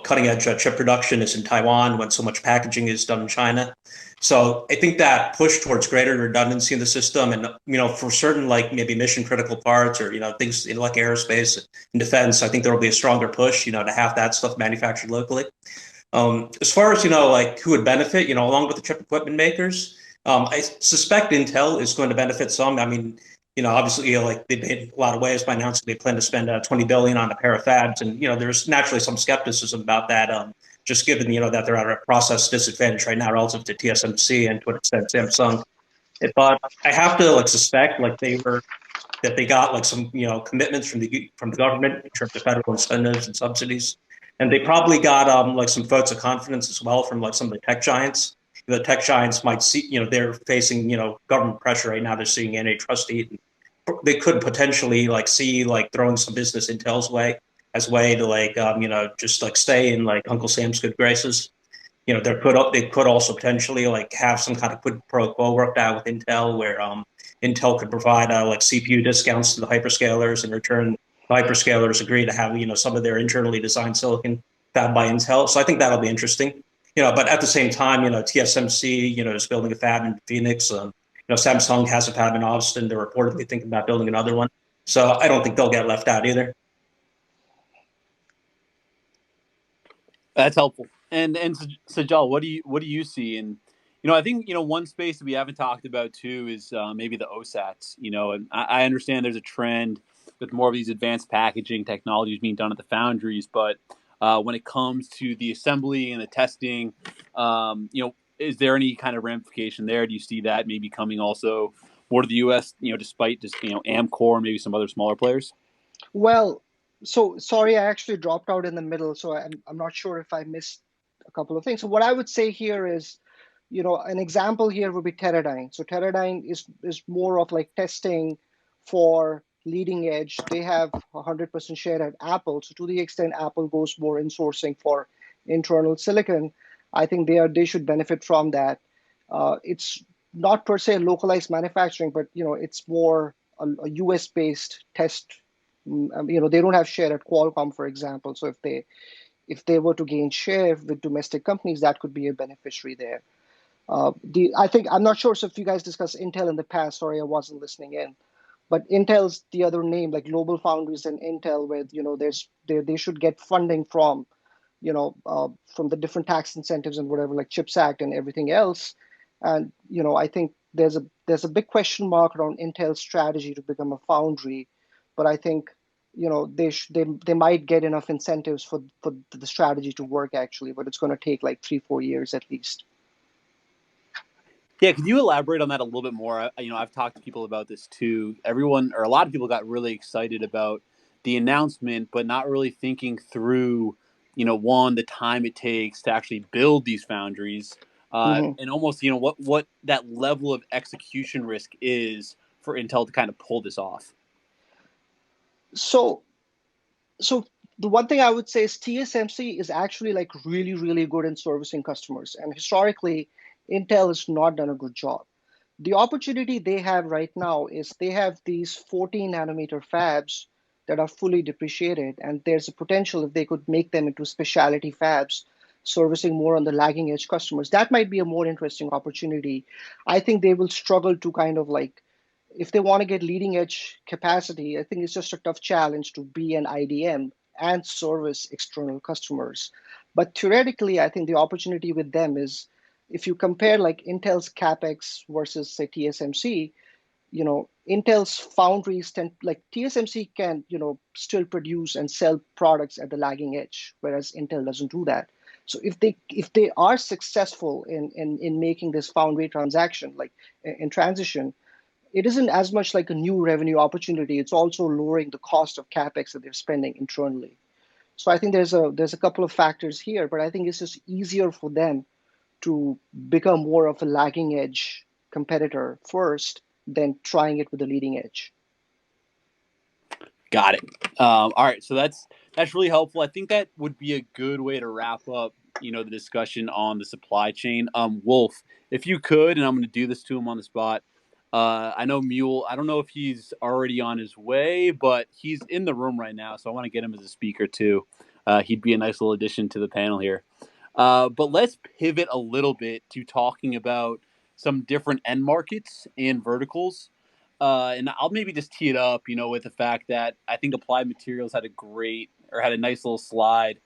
cutting edge chip production is in Taiwan when so much packaging is done in China. So I think that push towards greater redundancy in the system, and for certain maybe mission critical parts, or things like aerospace and defense, I think there will be a stronger push to have that stuff manufactured locally. As far as who would benefit, along with the chip equipment makers, I suspect Intel is going to benefit some. I mean, obviously, they made a lot of waves by announcing they plan to spend $20 billion on a pair of fabs, and there's naturally some skepticism about that. Just given that they're at a process disadvantage right now relative to TSMC and to an extent Samsung. But I have to suspect they got some commitments from the government in terms of federal incentives and subsidies, and they probably got some votes of confidence as well from some of the tech giants. The tech giants might see they're facing government pressure right now. They're seeing antitrust heat. They could potentially see throwing some business Intel's way as a way to just stay in Uncle Sam's good graces. They could also potentially have some kind of quid pro quo worked out with Intel, where Intel could provide CPU discounts to the hyperscalers. In return, the hyperscalers agree to have some of their internally designed silicon fabbed by Intel. So I think that'll be interesting. But at the same time, TSMC is building a fab in Phoenix. Samsung has a fab in Austin. They're reportedly thinking about building another one. So I don't think they'll get left out either. That's helpful. And Sajal, what do you see? And I think one space that we haven't talked about too is maybe the OSATs. And I understand there's a trend with more of these advanced packaging technologies being done at the foundries, but when it comes to the assembly and the testing, is there any kind of ramification there? Do you see that maybe coming also more to the U.S. Despite just Amcor and maybe some other smaller players? Well, so sorry, I actually dropped out in the middle, so I'm not sure if I missed a couple of things. So what I would say here is, an example here would be Teradyne. So Teradyne is more of testing for leading edge. They have 100% share at Apple. So to the extent Apple goes more in sourcing for internal silicon, I think they should benefit from that. It's not per se localized manufacturing, but it's more a US based test. They don't have share at Qualcomm, for example. So if they were to gain share with domestic companies, that could be a beneficiary there. I think I'm not sure. So if you guys discussed Intel in the past, sorry, I wasn't listening in. But Intel's the other name, like Global Foundries and Intel, where they should get funding from from the different tax incentives and whatever, like CHIPS Act and everything else. And I think there's a big question mark around Intel's strategy to become a foundry. But I think they might get enough incentives for the strategy to work actually, but it's going to take 3-4 years at least. Yeah, could you elaborate on that a little bit more? I've talked to people about this too. Everyone, or a lot of people, got really excited about the announcement, but not really thinking through, one, the time it takes to actually build these foundries, and almost, what that level of execution risk is for Intel to kind of pull this off. So the one thing I would say is TSMC is actually really, really good in servicing customers. And historically, Intel has not done a good job. The opportunity they have right now is they have these 14 nanometer fabs that are fully depreciated. And there's a potential if they could make them into specialty fabs, servicing more on the lagging edge customers. That might be a more interesting opportunity. I think they will struggle to kind of if they want to get leading edge capacity, I think it's just a tough challenge to be an IDM and service external customers. But theoretically, I think the opportunity with them is, if you compare Intel's CapEx versus say TSMC, Intel's foundries tend, like TSMC can, still produce and sell products at the lagging edge, whereas Intel doesn't do that. So if they are successful in making this foundry transaction, like in transition, it isn't as much like a new revenue opportunity. It's also lowering the cost of capex that they're spending internally. So I think there's a couple of factors here, but I think it's just easier for them to become more of a lagging edge competitor first than trying it with the leading edge. Got it. All right, so that's really helpful. I think that would be a good way to wrap up, the discussion on the supply chain. Wolf, if you could, and I'm going to do this to him on the spot. I know Mule. I don't know if he's already on his way, but he's in the room right now, so I want to get him as a speaker too. He'd be a nice little addition to the panel here. But let's pivot a little bit to talking about some different end markets and verticals. And I'll maybe just tee it up, with the fact that I think Applied Materials had a nice little slide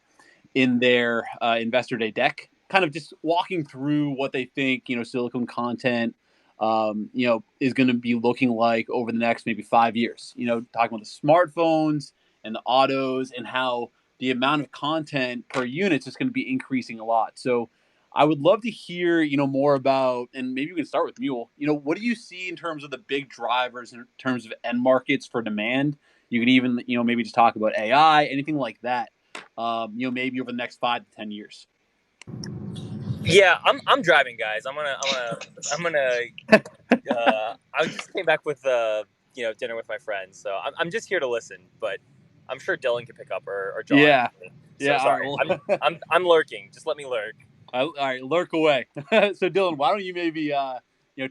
in their Investor Day deck, kind of just walking through what they think, silicon content, is going to be looking like over the next maybe 5 years. Talking about the smartphones and the autos and how the amount of content per unit is just going to be increasing a lot. So I would love to hear, more about, and maybe we can start with Mule. What do you see in terms of the big drivers in terms of end markets for demand? You can even, maybe just talk about AI, anything like that. Maybe over the next 5 to 10 years. Yeah, I'm driving, guys. I just came back with dinner with my friends, so I'm just here to listen. But I'm sure Dylan can pick up or John. Yeah, so yeah. Sorry, I'm lurking. Just let me lurk. All right, lurk away. So Dylan, why don't you maybe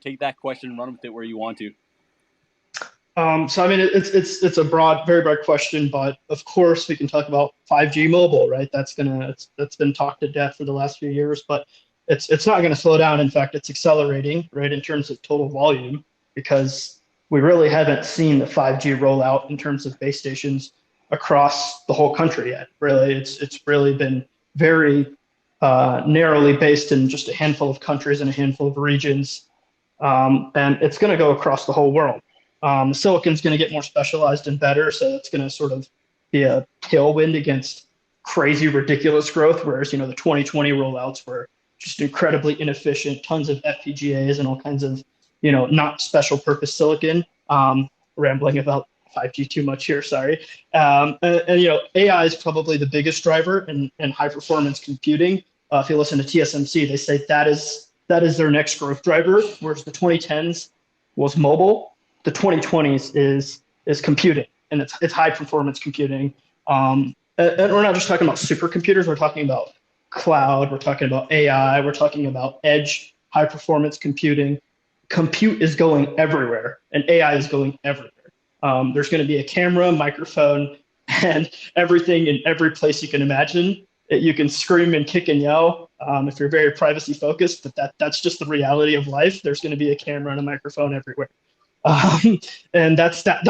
take that question and run with it where you want to? So I mean, it's a very broad question, but of course we can talk about 5G mobile, right? That's been talked to death for the last few years, but it's not going to slow down. In fact, it's accelerating, right, in terms of total volume, because we really haven't seen the 5G rollout in terms of base stations across the whole country yet. Really, it's really been very narrowly based in just a handful of countries and a handful of regions, and it's going to go across the whole world. Silicon's going to get more specialized and better, so it's going to sort of be a tailwind against crazy, ridiculous growth, whereas, the 2020 rollouts were just incredibly inefficient, tons of FPGAs and all kinds of, not special purpose silicon. Rambling about 5G too much here, sorry. And AI is probably the biggest driver in high performance computing. If you listen to TSMC, they say that is their next growth driver, whereas the 2010s was mobile. The 2020s is computing, and it's high performance computing. And we're not just talking about supercomputers. We're talking about cloud. We're talking about AI. We're talking about edge high performance computing. Compute is going everywhere, and AI is going everywhere. There's going to be a camera, microphone, and everything in every place you can imagine. You can scream and kick and yell if you're very privacy focused, but that's just the reality of life. There's going to be a camera and a microphone everywhere. And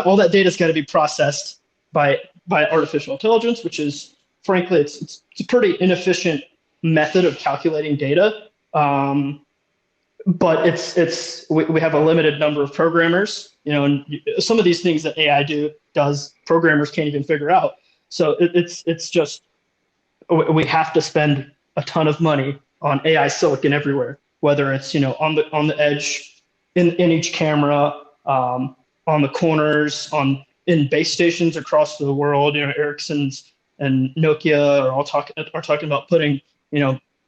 all that data's got to be processed by artificial intelligence, which is, frankly, it's a pretty inefficient method of calculating data. But we have a limited number of programmers, and some of these things that AI does programmers can't even figure out. So it's just, we have to spend a ton of money on AI silicon everywhere, whether it's, on the edge, in each camera, on the corners, in base stations across the world. Ericsson's and Nokia are talking about putting,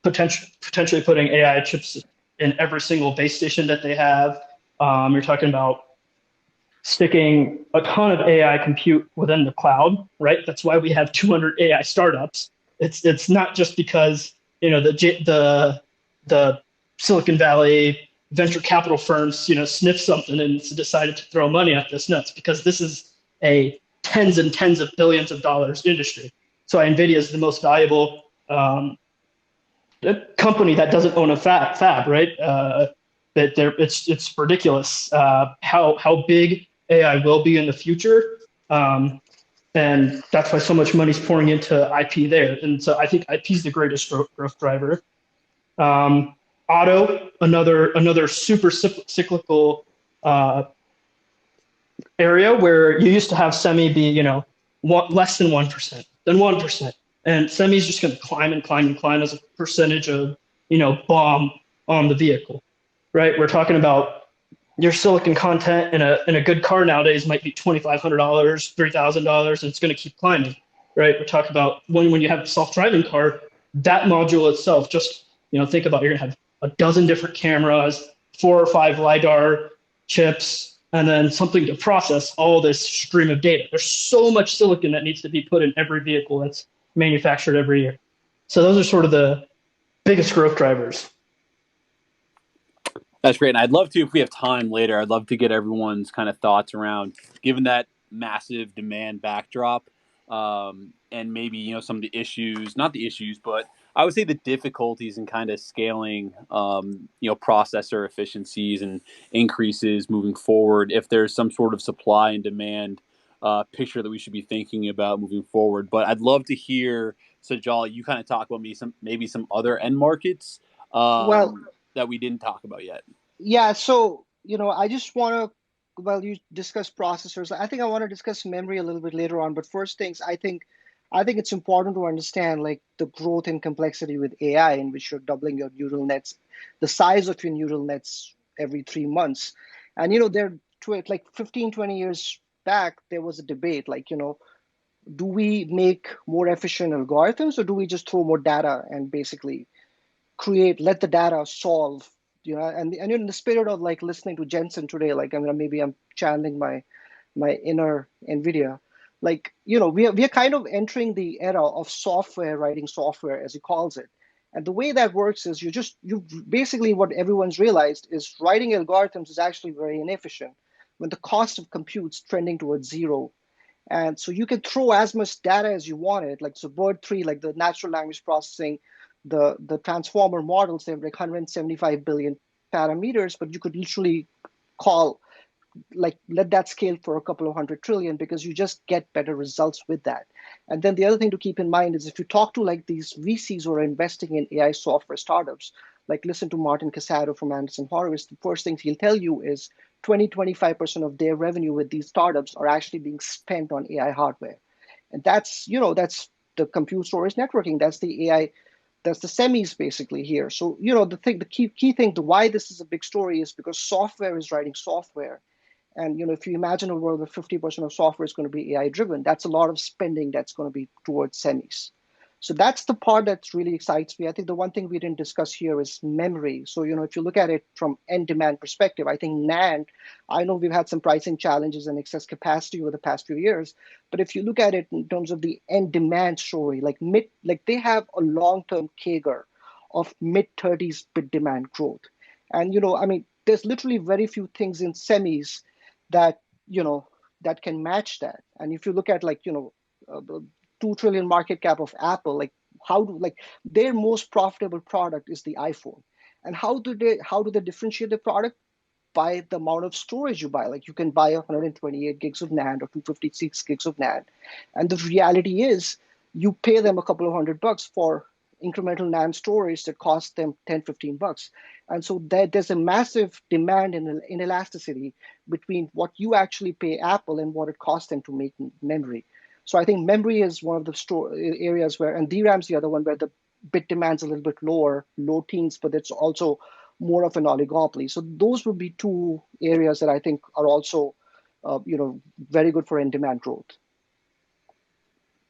potentially putting AI chips in every single base station that they have. You're talking about sticking a ton of AI compute within the cloud, right? That's why we have 200 AI startups. It's not just because the Silicon Valley venture capital firms, sniff something and decided to throw money at this. No, it's because this is a tens and tens of billions of dollars industry. So NVIDIA is the most valuable company that doesn't own a fab, right? It's ridiculous how big AI will be in the future. And that's why so much money is pouring into IP there. And so I think IP is the greatest growth driver. Auto, another super cyclical area where you used to have semi be, less than 1%, then 1%. And semi is just going to climb and climb and climb as a percentage of, BOM on the vehicle, right? We're talking about your silicon content in a good car nowadays might be $2,500, $3,000, and it's going to keep climbing, right? We're talking about when you have a self-driving car, that module itself, just think about, you're going to have a dozen different cameras, 4 or 5 LiDAR chips, and then something to process all this stream of data. There's so much silicon that needs to be put in every vehicle that's manufactured every year. So those are sort of the biggest growth drivers. That's great. And I'd love to, if we have time later, I'd love to get everyone's kind of thoughts around, given that massive demand backdrop, and maybe, some of the issues, not the issues, but I would say the difficulties in kind of scaling, processor efficiencies and increases moving forward, if there's some sort of supply and demand picture that we should be thinking about moving forward. But I'd love to hear, Sajal, you kind of talk about maybe some other end markets Well, that we didn't talk about yet. yeah. So, I just want to, you discuss processors. I think I want to discuss memory a little bit later on. But first things, I think it's important to understand like the growth and complexity with AI, in which you're doubling your neural nets, the size of your neural nets every 3 months. And, like 15, 20 years back, there was a debate, like, do we make more efficient algorithms, or do we just throw more data and basically let the data solve, and in the spirit of like listening to Jensen today, like, maybe I'm channeling my inner NVIDIA, like, we are kind of entering the era of software writing software, as he calls it. And the way that works is you basically, what everyone's realized is writing algorithms is actually very inefficient when the cost of compute's trending towards zero. And so you can throw as much data as you wanted, like, so BERT 3, like the natural language processing, the transformer models, they have like 175 billion parameters, but you could literally let that scale for a couple of 100 trillion, because you just get better results with that. And then the other thing to keep in mind is, if you talk to like these VCs who are investing in AI software startups, like listen to Martin Casado from Anderson Horowitz, the first things he'll tell you is 20-25% of their revenue with these startups are actually being spent on AI hardware. And that's the compute storage networking, that's the AI, that's the semis basically here. So, the key thing to why this is a big story is because software is writing software. And, if you imagine a world where 50% of software is going to be AI driven, that's a lot of spending that's going to be towards semis. So that's the part that really excites me. I think the one thing we didn't discuss here is memory. So, if you look at it from end demand perspective, I think NAND, I know we've had some pricing challenges and excess capacity over the past few years, but if you look at it in terms of the end demand story, like they have a long-term CAGR of mid-30s bit demand growth. And, there's literally very few things in semis that, that can match that. And if you look at like, the 2 trillion market cap of Apple, like their most profitable product is the iPhone. And how do they differentiate the product? By the amount of storage you buy. Like, you can buy 128 gigs of NAND or 256 gigs of NAND. And the reality is, you pay them a couple of $100 for incremental NAND storage that costs them $10-15. And so there's a massive demand and inelasticity between what you actually pay Apple and what it costs them to make memory. So I think memory is one of the areas where, and DRAM's the other one, where the bit demand's a little bit lower, low teens, but it's also more of an oligopoly. So those would be two areas that I think are also, very good for end demand growth.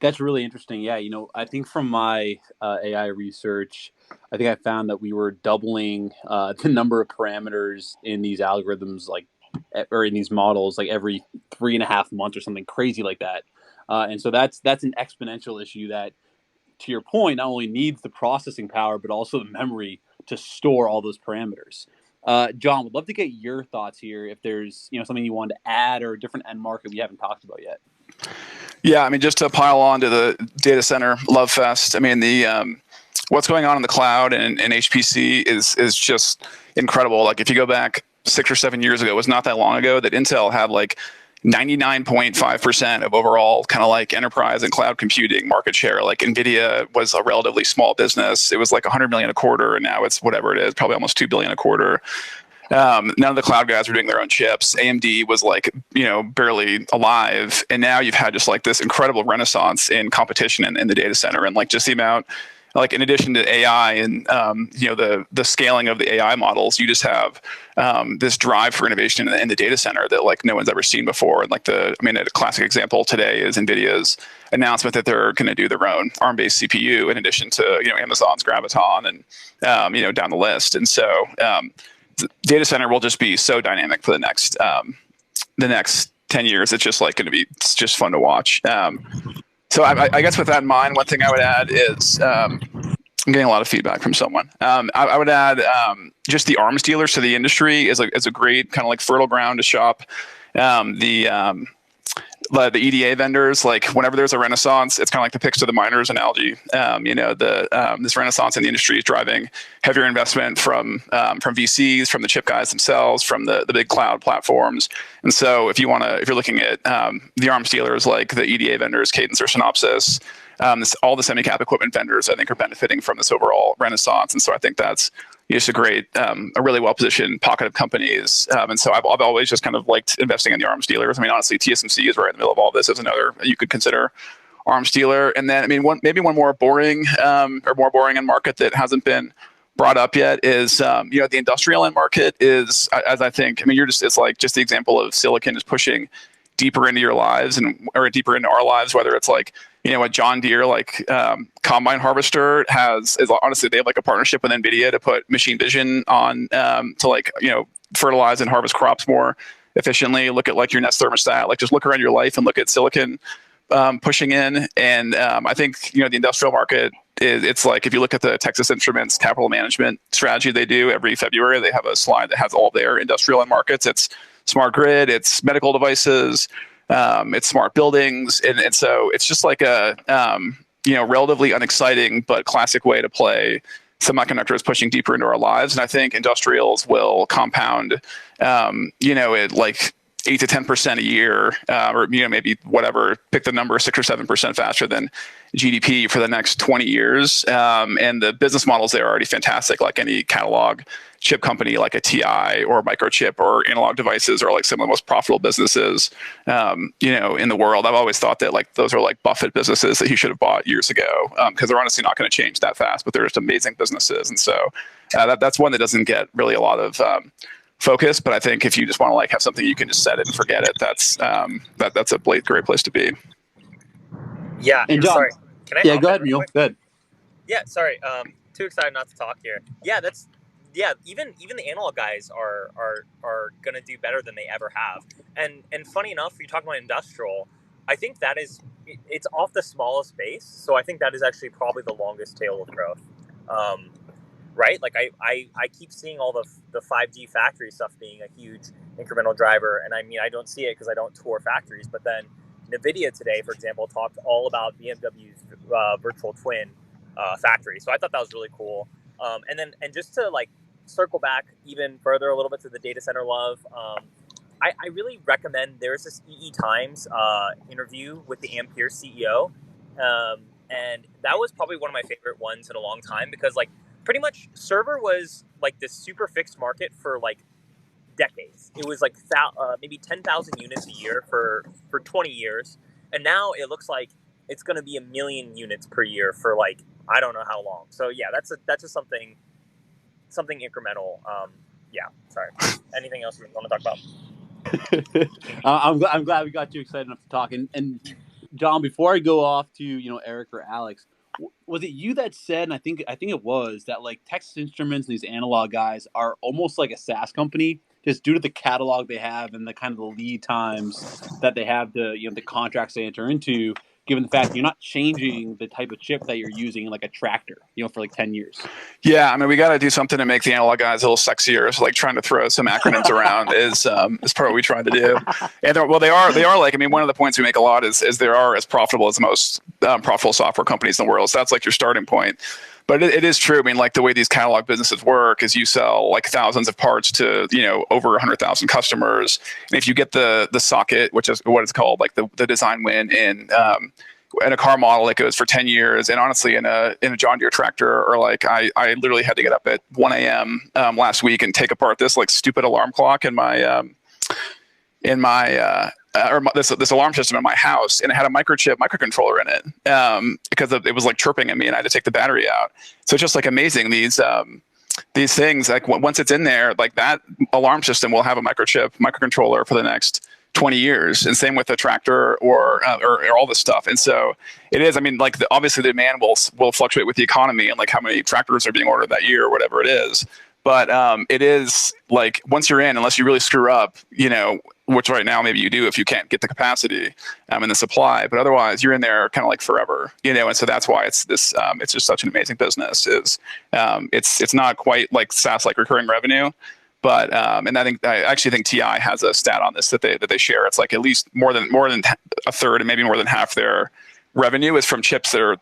That's really interesting. Yeah, I think from my AI research, I think I found that we were doubling the number of parameters in these algorithms, or in these models, like every 3.5 months or something crazy like that. And so that's an exponential issue that, to your point, not only needs the processing power, but also the memory to store all those parameters. John, would love to get your thoughts here, if there's something you wanted to add, or a different end market we haven't talked about yet. Yeah, just to pile on to the data center love fest. The what's going on in the cloud and HPC is just incredible. Like, if you go back 6 or 7 years ago, it was not that long ago that Intel had like 99.5% of overall kind of like enterprise and cloud computing market share. Like, NVIDIA was a relatively small business. It was like 100 million a quarter, and now it's whatever it is, probably almost 2 billion a quarter. None of the cloud guys were doing their own chips. AMD was like, barely alive. And now you've had just like this incredible renaissance in competition in the data center. And like just the amount, like in addition to AI and, the scaling of the AI models, you just have this drive for innovation in the data center that like no one's ever seen before. And like a classic example today is NVIDIA's announcement that they're going to do their own ARM-based CPU in addition to, Amazon's Graviton and, down the list. And so, data center will just be so dynamic for the next 10 years. It's just like it's just fun to watch. So I guess with that in mind, one thing I would add is I'm getting a lot of feedback from someone. I would add just the arms dealers to the industry is a great kind of like fertile ground to shop. The EDA vendors, like whenever there's a renaissance, it's kind of like the picks to the miners analogy. This renaissance in the industry is driving heavier investment from VCs, from the chip guys themselves, from the big cloud platforms. And so if you're looking at the arms dealers like the EDA vendors, Cadence or Synopsys, all the semi-cap equipment vendors, I think, are benefiting from this overall renaissance. And so I think that's just a really well-positioned pocket of companies. And so I've always just kind of liked investing in the arms dealers. I mean, honestly, TSMC is right in the middle of all this as another you could consider arms dealer. And then, maybe one more boring end market that hasn't been brought up yet is, the industrial end market is, as I think, it's like just the example of silicon is pushing deeper into your lives or deeper into our lives, whether it's like, a John Deere combine harvester is honestly, they have like a partnership with NVIDIA to put machine vision on to fertilize and harvest crops more efficiently. Look at like your Nest thermostat, like just look around your life and look at silicon pushing in. And I think, the industrial market it's like if you look at the Texas Instruments capital management strategy they do every February, they have a slide that has all their industrial end markets. It's smart grid, it's medical devices, it's smart buildings, and so it's just like a relatively unexciting but classic way to play semiconductors pushing deeper into our lives. And I think industrials will compound, at like 8 to 10% a year, or maybe whatever, pick the number 6 or 7% faster than GDP for the next 20 years. And the business models there are already fantastic, like any catalog chip company like a TI or Microchip or Analog Devices are like some of the most profitable businesses, in the world. I've always thought that like those are like Buffett businesses that he should have bought years ago, because they're honestly not going to change that fast, but they're just amazing businesses. And so that's one that doesn't get really a lot of focus. But I think if you just want to like have something you can just set it and forget it, that's a great place to be. Yeah. And John, sorry. Can I? Yeah, go ahead, Mule. Go ahead. Yeah. Sorry. Too excited not to talk here. Yeah. Even the analog guys are gonna do better than they ever have. And funny enough, you talk about industrial, I think it's off the smallest base. So I think that is actually probably the longest tail of growth. Right? Like I keep seeing all the 5G factory stuff being a huge incremental driver. And I don't see it because I don't tour factories. But then NVIDIA today, for example, talked all about BMW's virtual twin factory. So I thought that was really cool. And just to like circle back even further a little bit to the data center love, I really recommend, there's this EE Times interview with the Ampere CEO. And that was probably one of my favorite ones in a long time, because like pretty much server was like this super fixed market for like decades. It was like maybe 10,000 units a year for 20 years. And now it looks like it's going to be 1 million units per year for like, I don't know how long. So yeah, that's just something incremental. Yeah, sorry. Anything else you want to talk about? I'm glad we got you excited enough to talk. And John, before I go off to Eric or Alex, was it you that said, and I think it was, that like Texas Instruments and these analog guys are almost like a SaaS company, just due to the catalog they have and the kind of the lead times that they have to the contracts they enter into, given the fact that you're not changing the type of chip that you're using in like a tractor, for like 10 years. Yeah, we got to do something to make the analog guys a little sexier. So like trying to throw some acronyms around is part of what we try to do. And they are like, one of the points we make a lot is they are as profitable as the most profitable software companies in the world. So that's like your starting point. But it is true. Like the way these catalog businesses work is you sell like thousands of parts to, over 100,000 customers. And if you get the socket, which is what it's called, like the design win in, in a car model that goes for 10 years. And honestly, in a John Deere tractor, or like I literally had to get up at 1 a.m. Last week and take apart this like stupid alarm clock in my this alarm system in my house, and it had a microcontroller in it, because it was like chirping at me, and I had to take the battery out. So it's just like amazing, these things, like once it's in there, like that alarm system will have a microcontroller for the next 20 years, and same with the tractor or all this stuff. And so it is, I mean, like obviously the demand will fluctuate with the economy and like how many tractors are being ordered that year or whatever it is. But it is like, once you're in, unless you really screw up, which right now maybe you do if you can't get the capacity and the supply, but otherwise you're in there kind of like forever, and so that's why it's this, it's just such an amazing business. It's not quite like SaaS, like recurring revenue, but and I actually think TI has a stat on this that they share. It's like at least more than a third and maybe more than half their revenue is from chips that are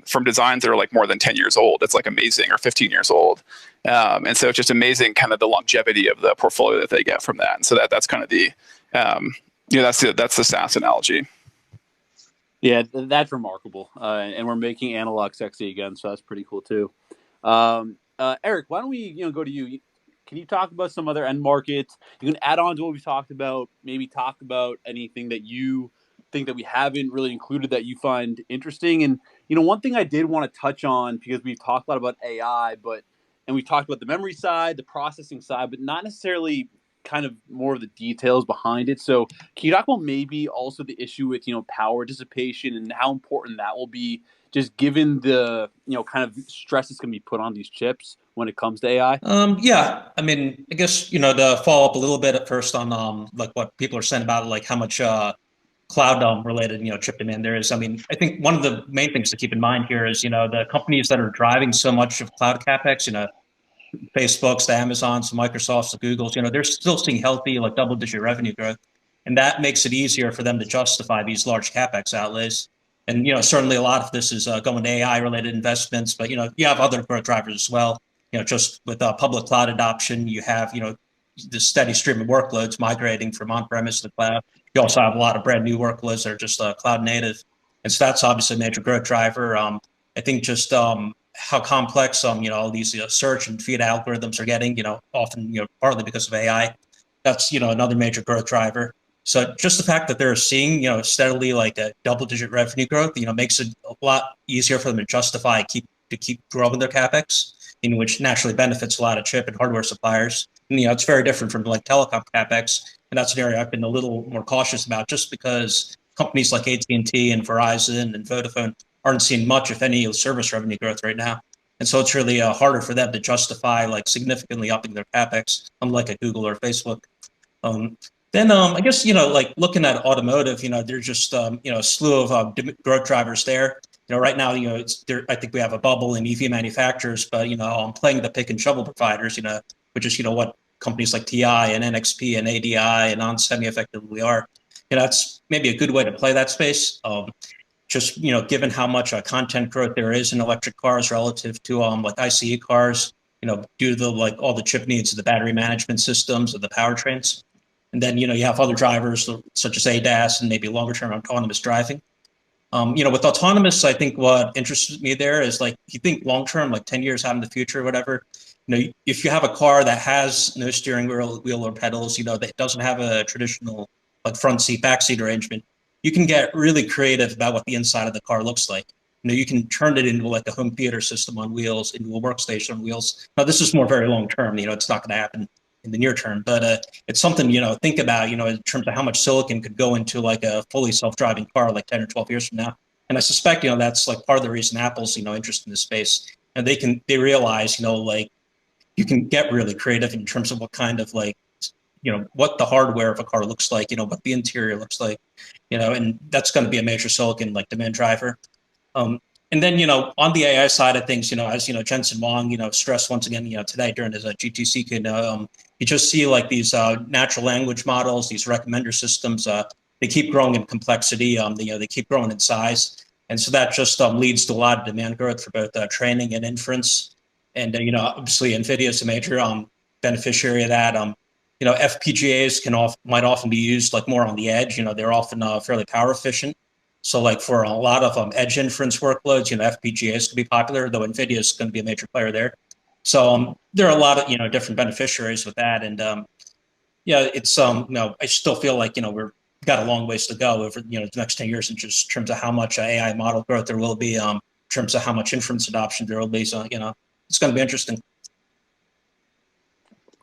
from designs that are like more than 10 years old. It's like amazing, or 15 years old. And so it's just amazing kind of the longevity of the portfolio that they get from that. And so that's kind of the, that's the SaaS analogy. Yeah, that's remarkable. And we're making analog sexy again. So that's pretty cool too. Eric, why don't we, go to you? Can you talk about some other end markets? You can add on to what we've talked about, maybe talk about anything that you think that we haven't really included that you find interesting. And, one thing I did want to touch on, because we've talked a lot about AI, and we've talked about the memory side, the processing side, but not necessarily kind of more of the details behind it. So can you talk about maybe also the issue with, power dissipation and how important that will be, just given the, kind of stress that's going to be put on these chips when it comes to AI? Yeah, I mean, I guess, to follow up a little bit at first on like what people are saying about like how much cloud related, chip demand there is. I mean, I think one of the main things to keep in mind here is, the companies that are driving so much of cloud capex, Facebooks, the Amazons, the Microsofts, the Googles, they're still seeing healthy, like double-digit revenue growth, and that makes it easier for them to justify these large capex outlays. And certainly a lot of this is going to AI-related investments, but you have other growth drivers as well. Just with public cloud adoption, you have the steady stream of workloads migrating from on-premise to the cloud. You also have a lot of brand new workloads that are just cloud native, and so that's obviously a major growth driver. I think just how complex all these search and feed algorithms are getting, often partly because of AI. That's another major growth driver. So just the fact that they're seeing steadily like a double-digit revenue growth, makes it a lot easier for them to justify to keep growing their capex, which naturally benefits a lot of chip and hardware suppliers. And it's very different from like telecom capex, and that's an area I've been a little more cautious about, just because companies like AT&T and Verizon and Vodafone aren't seeing much, if any, service revenue growth right now. And so it's really harder for them to justify like significantly upping their capex, unlike a Google or Facebook. Then I guess, like looking at automotive, there's just, a slew of growth drivers there. Right now, I think we have a bubble in EV manufacturers, but, I'm playing the pick and shovel providers, which is, what companies like TI and NXP and ADI and onsemi effectively are. That's maybe a good way to play that space. Just, given how much content growth there is in electric cars relative to like ICE cars, due to like all the chip needs of the battery management systems of the powertrains. And then, you have other drivers such as ADAS and maybe longer term autonomous driving. With autonomous, I think what interests me there is like, if you think long term, like 10 years out in the future or whatever, if you have a car that has no steering wheel or pedals, that doesn't have a traditional like front seat, back seat arrangement, you can get really creative about what the inside of the car looks like. You can turn it into like a home theater system on wheels, into a workstation on wheels. Now, this is more very long term. It's not going to happen in the near term, but it's something, think about, in terms of how much silicon could go into like a fully self-driving car like 10 or 12 years from now. And I suspect, that's like part of the reason Apple's, interested in this space. And they realize, like you can get really creative in terms of what kind of like, what the hardware of a car looks like, what the interior looks like, and that's going to be a major silicon like demand driver. And then, on the AI side of things, as, Jensen Huang, stressed once again, today during his GTC keynote, you just see like these natural language models, these recommender systems, they keep growing in complexity, they keep growing in size. And so that just leads to a lot of demand growth for both training and inference. And, obviously NVIDIA is a major beneficiary of that. FPGAs might often be used like more on the edge. They're often fairly power efficient. So like for a lot of edge inference workloads, FPGAs could be popular, though NVIDIA is going to be a major player there. So there are a lot of different beneficiaries with that, and yeah, it's I still feel like we're got a long ways to go over the next 10 years in just terms of how much AI model growth there will be, in terms of how much inference adoption there will be. So it's going to be interesting.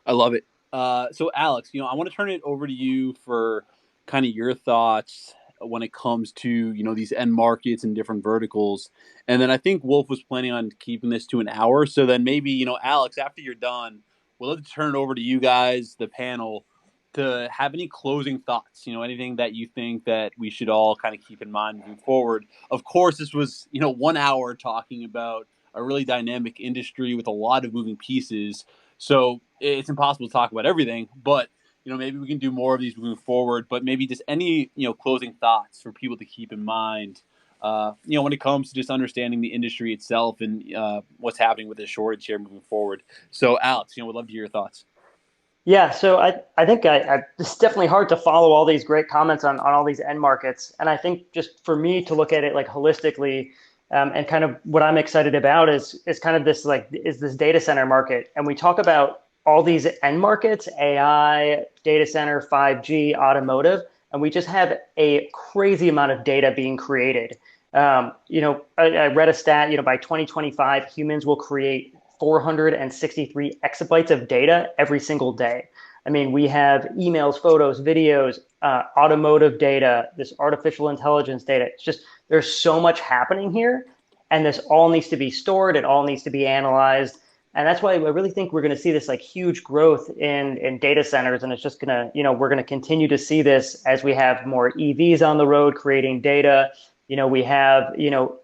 I love it. So Alex, I want to turn it over to you for kind of your thoughts when it comes to these end markets and different verticals. And then I think Wolf was planning on keeping this to an hour. So then maybe Alex, after you're done, we'll let turn it over to you guys, the panel, to have any closing thoughts. Anything that you think that we should all kind of keep in mind moving forward. Of course, this was 1 hour talking about a really dynamic industry with a lot of moving pieces. So it's impossible to talk about everything, but maybe we can do more of these moving forward. But maybe just any closing thoughts for people to keep in mind, when it comes to just understanding the industry itself and what's happening with the shortage here moving forward. So Alex, would love to hear your thoughts. Yeah, so I think it's definitely hard to follow all these great comments on all these end markets, and I think just for me to look at it like holistically. And kind of what I'm excited about is kind of this this data center market. And we talk about all these end markets, AI, data center, 5G, automotive, and we just have a crazy amount of data being created. I read a stat, by 2025, humans will create 463 exabytes of data every single day. I mean, we have emails, photos, videos, automotive data, this artificial intelligence data. It's just, there's so much happening here, and this all needs to be stored. It all needs to be analyzed. And that's why I really think we're going to see this huge growth in data centers. And it's just going to, we're going to continue to see this as we have more EVs on the road creating data. We have,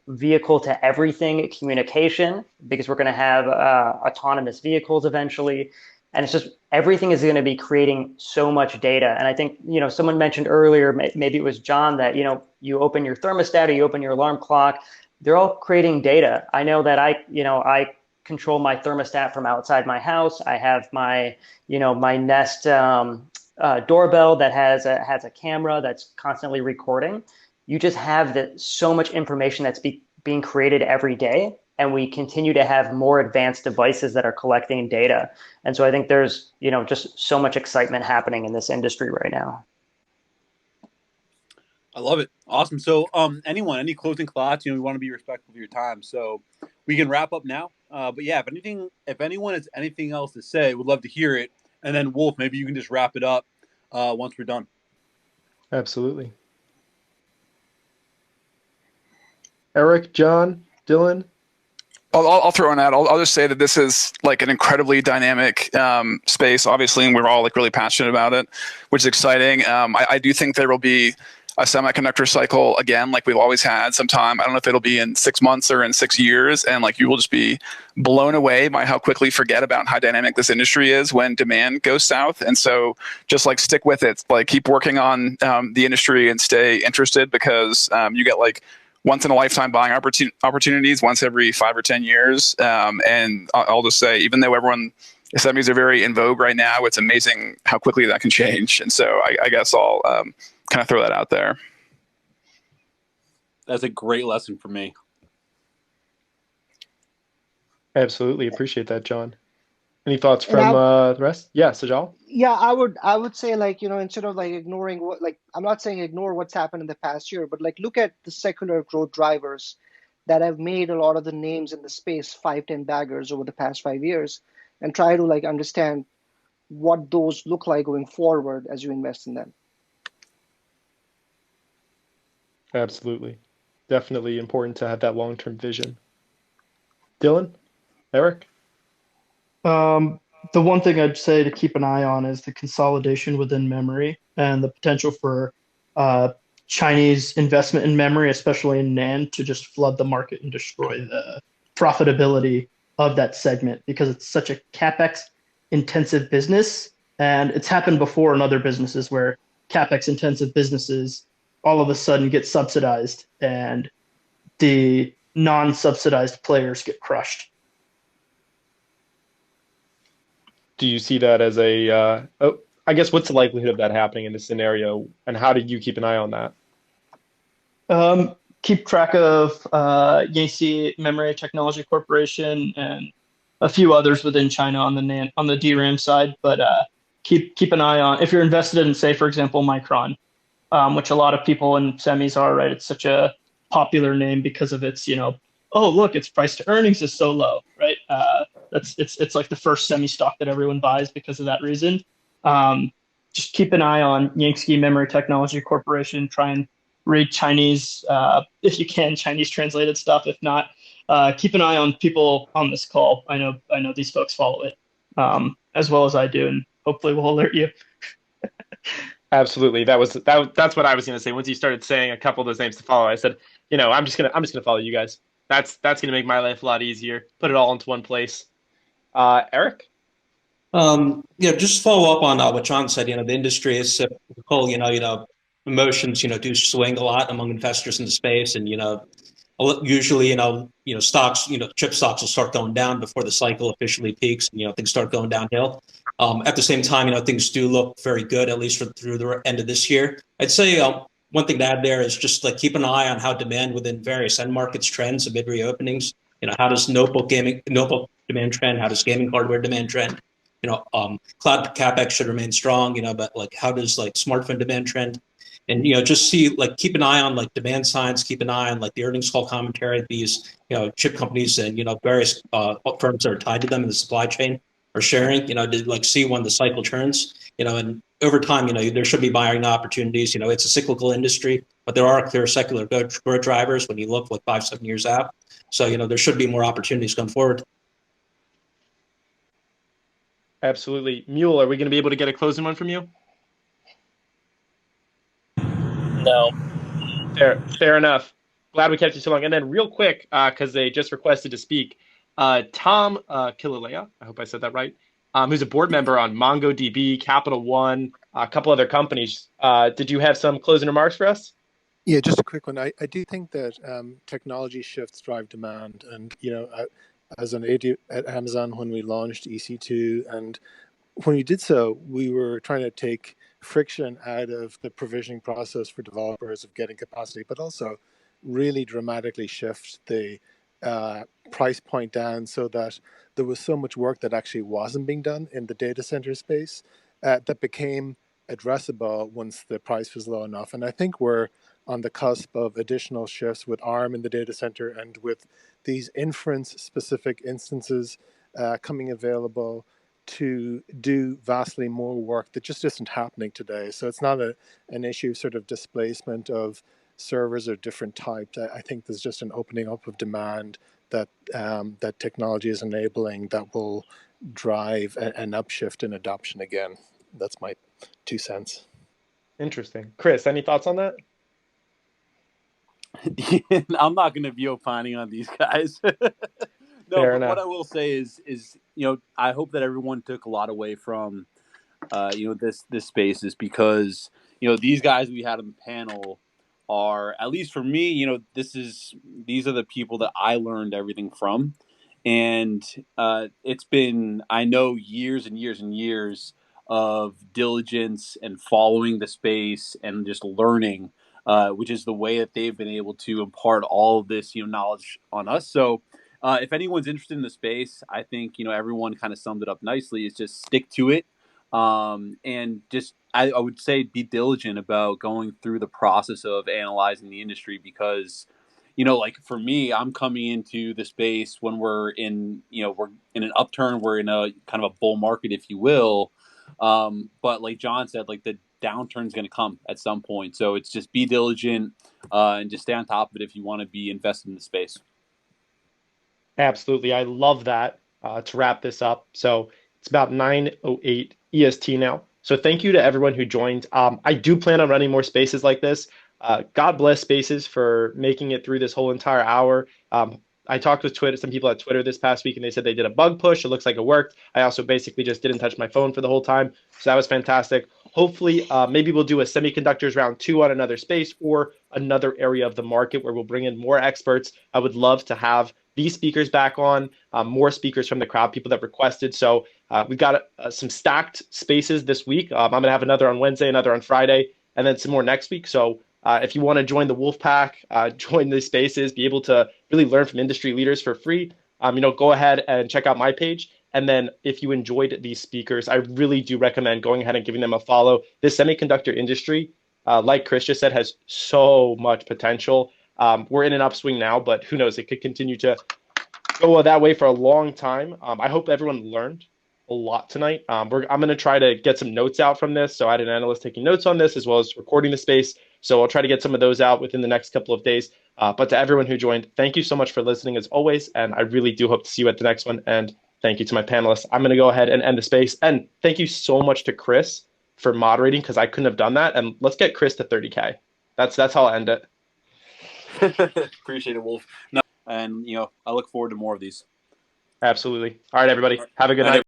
vehicle to everything communication, because we're going to have autonomous vehicles eventually. And it's just, everything is going to be creating so much data. And I think, someone mentioned earlier, maybe it was John, that, you open your thermostat or you open your alarm clock, they're all creating data. I know that I control my thermostat from outside my house. I have my, my Nest doorbell that has a camera that's constantly recording. You just have so much information that's being created every day. And we continue to have more advanced devices that are collecting data. And so I think there's, just so much excitement happening in this industry right now. I love it. Awesome. So any closing thoughts? We want to be respectful of your time. So we can wrap up now. But yeah, if anyone has anything else to say, we'd love to hear it. And then Wolf, maybe you can just wrap it up once we're done. Absolutely. Eric, John, Dylan? I'll throw in that. I'll just say that this is an incredibly dynamic space, obviously, and we're all really passionate about it, which is exciting. I do think there will be a semiconductor cycle again, like we've always had sometime. I don't know if it'll be in 6 months or in 6 years, and you will just be blown away by how quickly forget about how dynamic this industry is when demand goes south. And so just stick with it, keep working on the industry and stay interested, because you get once in a lifetime buying opportunities once every 5 or 10 years. And I'll just say, even though semis are very in vogue right now, it's amazing how quickly that can change. And so I guess I'll kind of throw that out there. That's a great lesson for me. Absolutely. Appreciate that, John. Any thoughts from the rest? Yeah, Sajal? Yeah, I would say instead of ignoring what, I'm not saying ignore what's happened in the past year, but look at the secular growth drivers that have made a lot of the names in the space 5-10 baggers over the past 5 years, and try to understand what those look like going forward as you invest in them. Absolutely. Definitely important to have that long-term vision. Dylan? Eric? The one thing I'd say to keep an eye on is the consolidation within memory and the potential for Chinese investment in memory, especially in NAND, to just flood the market and destroy the profitability of that segment, because it's such a CapEx intensive business. And it's happened before in other businesses where CapEx intensive businesses all of a sudden get subsidized and the non-subsidized players get crushed. Do you see that as I guess what's the likelihood of that happening in this scenario, and how do you keep an eye on that? Keep track of Yangtze Memory Technology Corporation and a few others within China on the DRAM side. But keep an eye on if you're invested in, say, for example, Micron, which a lot of people in semis are, right? It's such a popular name because of its, oh look, its price to earnings is so low, right? It's like the first semi stock that everyone buys because of that reason. Um, just keep an eye on Yangtze Memory Technology Corporation. Try and read Chinese, if you can, Chinese translated stuff. If not, keep an eye on people on this call. I know these folks follow it as well as I do, and hopefully we'll alert you. Absolutely. That's what I was going to say. Once you started saying a couple of those names to follow, I said, I'm just gonna follow you guys. That's gonna make my life a lot easier. Put it all into one place. Eric? Just follow up on what John said. The industry is cyclical. Emotions, do swing a lot among investors in the space, and usually, stocks, chip stocks will start going down before the cycle officially peaks, and things start going downhill. At the same time, things do look very good, at least through the end of this year. I'd say one thing to add there is just like keep an eye on how demand within various end markets trends amid reopenings. How does notebook demand trend? How does gaming hardware demand trend? Cloud capex should remain strong. But like how does like smartphone demand trend? And just see keep an eye on demand signs, keep an eye on the earnings call commentary these chip companies and various firms that are tied to them in the supply chain are sharing, to see when the cycle turns, and over time, there should be buying opportunities. It's a cyclical industry, but there are clear secular growth drivers when you look 5-7 years out. So there should be more opportunities going forward. Absolutely. Mule, are we going to be able to get a closing one from you? No. Fair enough. Glad we kept you so long. And then real quick, because they just requested to speak, Tom Killalea, I hope I said that right, who's a board member on MongoDB, Capital One, a couple other companies. Did you have some closing remarks for us? Yeah, just a quick one. I do think that technology shifts drive demand. And, as an AD at Amazon, when we launched EC2, and when we did so, we were trying to take friction out of the provisioning process for developers of getting capacity, but also really dramatically shift the price point down so that there was so much work that actually wasn't being done in the data center space that became addressable once the price was low enough. And I think we're on the cusp of additional shifts with ARM in the data center and with these inference-specific instances coming available to do vastly more work that just isn't happening today. So it's not an issue of sort of displacement of servers of different types. I think there's just an opening up of demand that that technology is enabling that will drive an upshift in adoption again. That's my 2 cents. Interesting. Chris, any thoughts on that? I'm not going to be opining on these guys. No, Fair but enough. what I will say is I hope that everyone took a lot away from this spaces because these guys we had on the panel are, at least for me, these are the people that I learned everything from, and it's been, I know, years and years and years of diligence and following the space and just learning, which is the way that they've been able to impart all of this knowledge on us. So if anyone's interested in the space, I think everyone kind of summed it up nicely. Is just stick to it, and just I would say be diligent about going through the process of analyzing the industry because for me, I'm coming into the space when we're in an upturn, we're in a kind of a bull market, if you will. But like John said, the downturn's going to come at some point. So it's just be diligent and just stay on top of it if you want to be invested in the space. Absolutely. I love that. To wrap this up. So it's about 9:08 EST now. So thank you to everyone who joined. I do plan on running more spaces like this. God bless Spaces for making it through this whole entire hour. I talked with some people at Twitter this past week, and they said they did a bug push. It looks like it worked. I also basically just didn't touch my phone for the whole time. So that was fantastic. Hopefully, maybe we'll do a semiconductors round 2 on another space or another area of the market where we'll bring in more experts. I would love to have these speakers back on, more speakers from the crowd, people that requested. So we've got some stacked spaces this week. I'm going to have another on Wednesday, another on Friday, and then some more next week. So If you want to join the Wolf Pack, join these spaces, be able to really learn from industry leaders for free, go ahead and check out my page. And then if you enjoyed these speakers, I really do recommend going ahead and giving them a follow. This semiconductor industry, like Chris just said, has so much potential. We're in an upswing now, but who knows? It could continue to go that way for a long time. I hope everyone learned a lot tonight. I'm going to try to get some notes out from this. So I had an analyst taking notes on this as well as recording the space. So I'll try to get some of those out within the next couple of days. But to everyone who joined, thank you so much for listening as always. And I really do hope to see you at the next one. And thank you to my panelists. I'm going to go ahead and end the space. And thank you so much to Chris for moderating, because I couldn't have done that. And let's get Chris to 30K. That's how I'll end it. Appreciate it, Wolf. No, and I look forward to more of these. Absolutely. All right, everybody. Have a good night.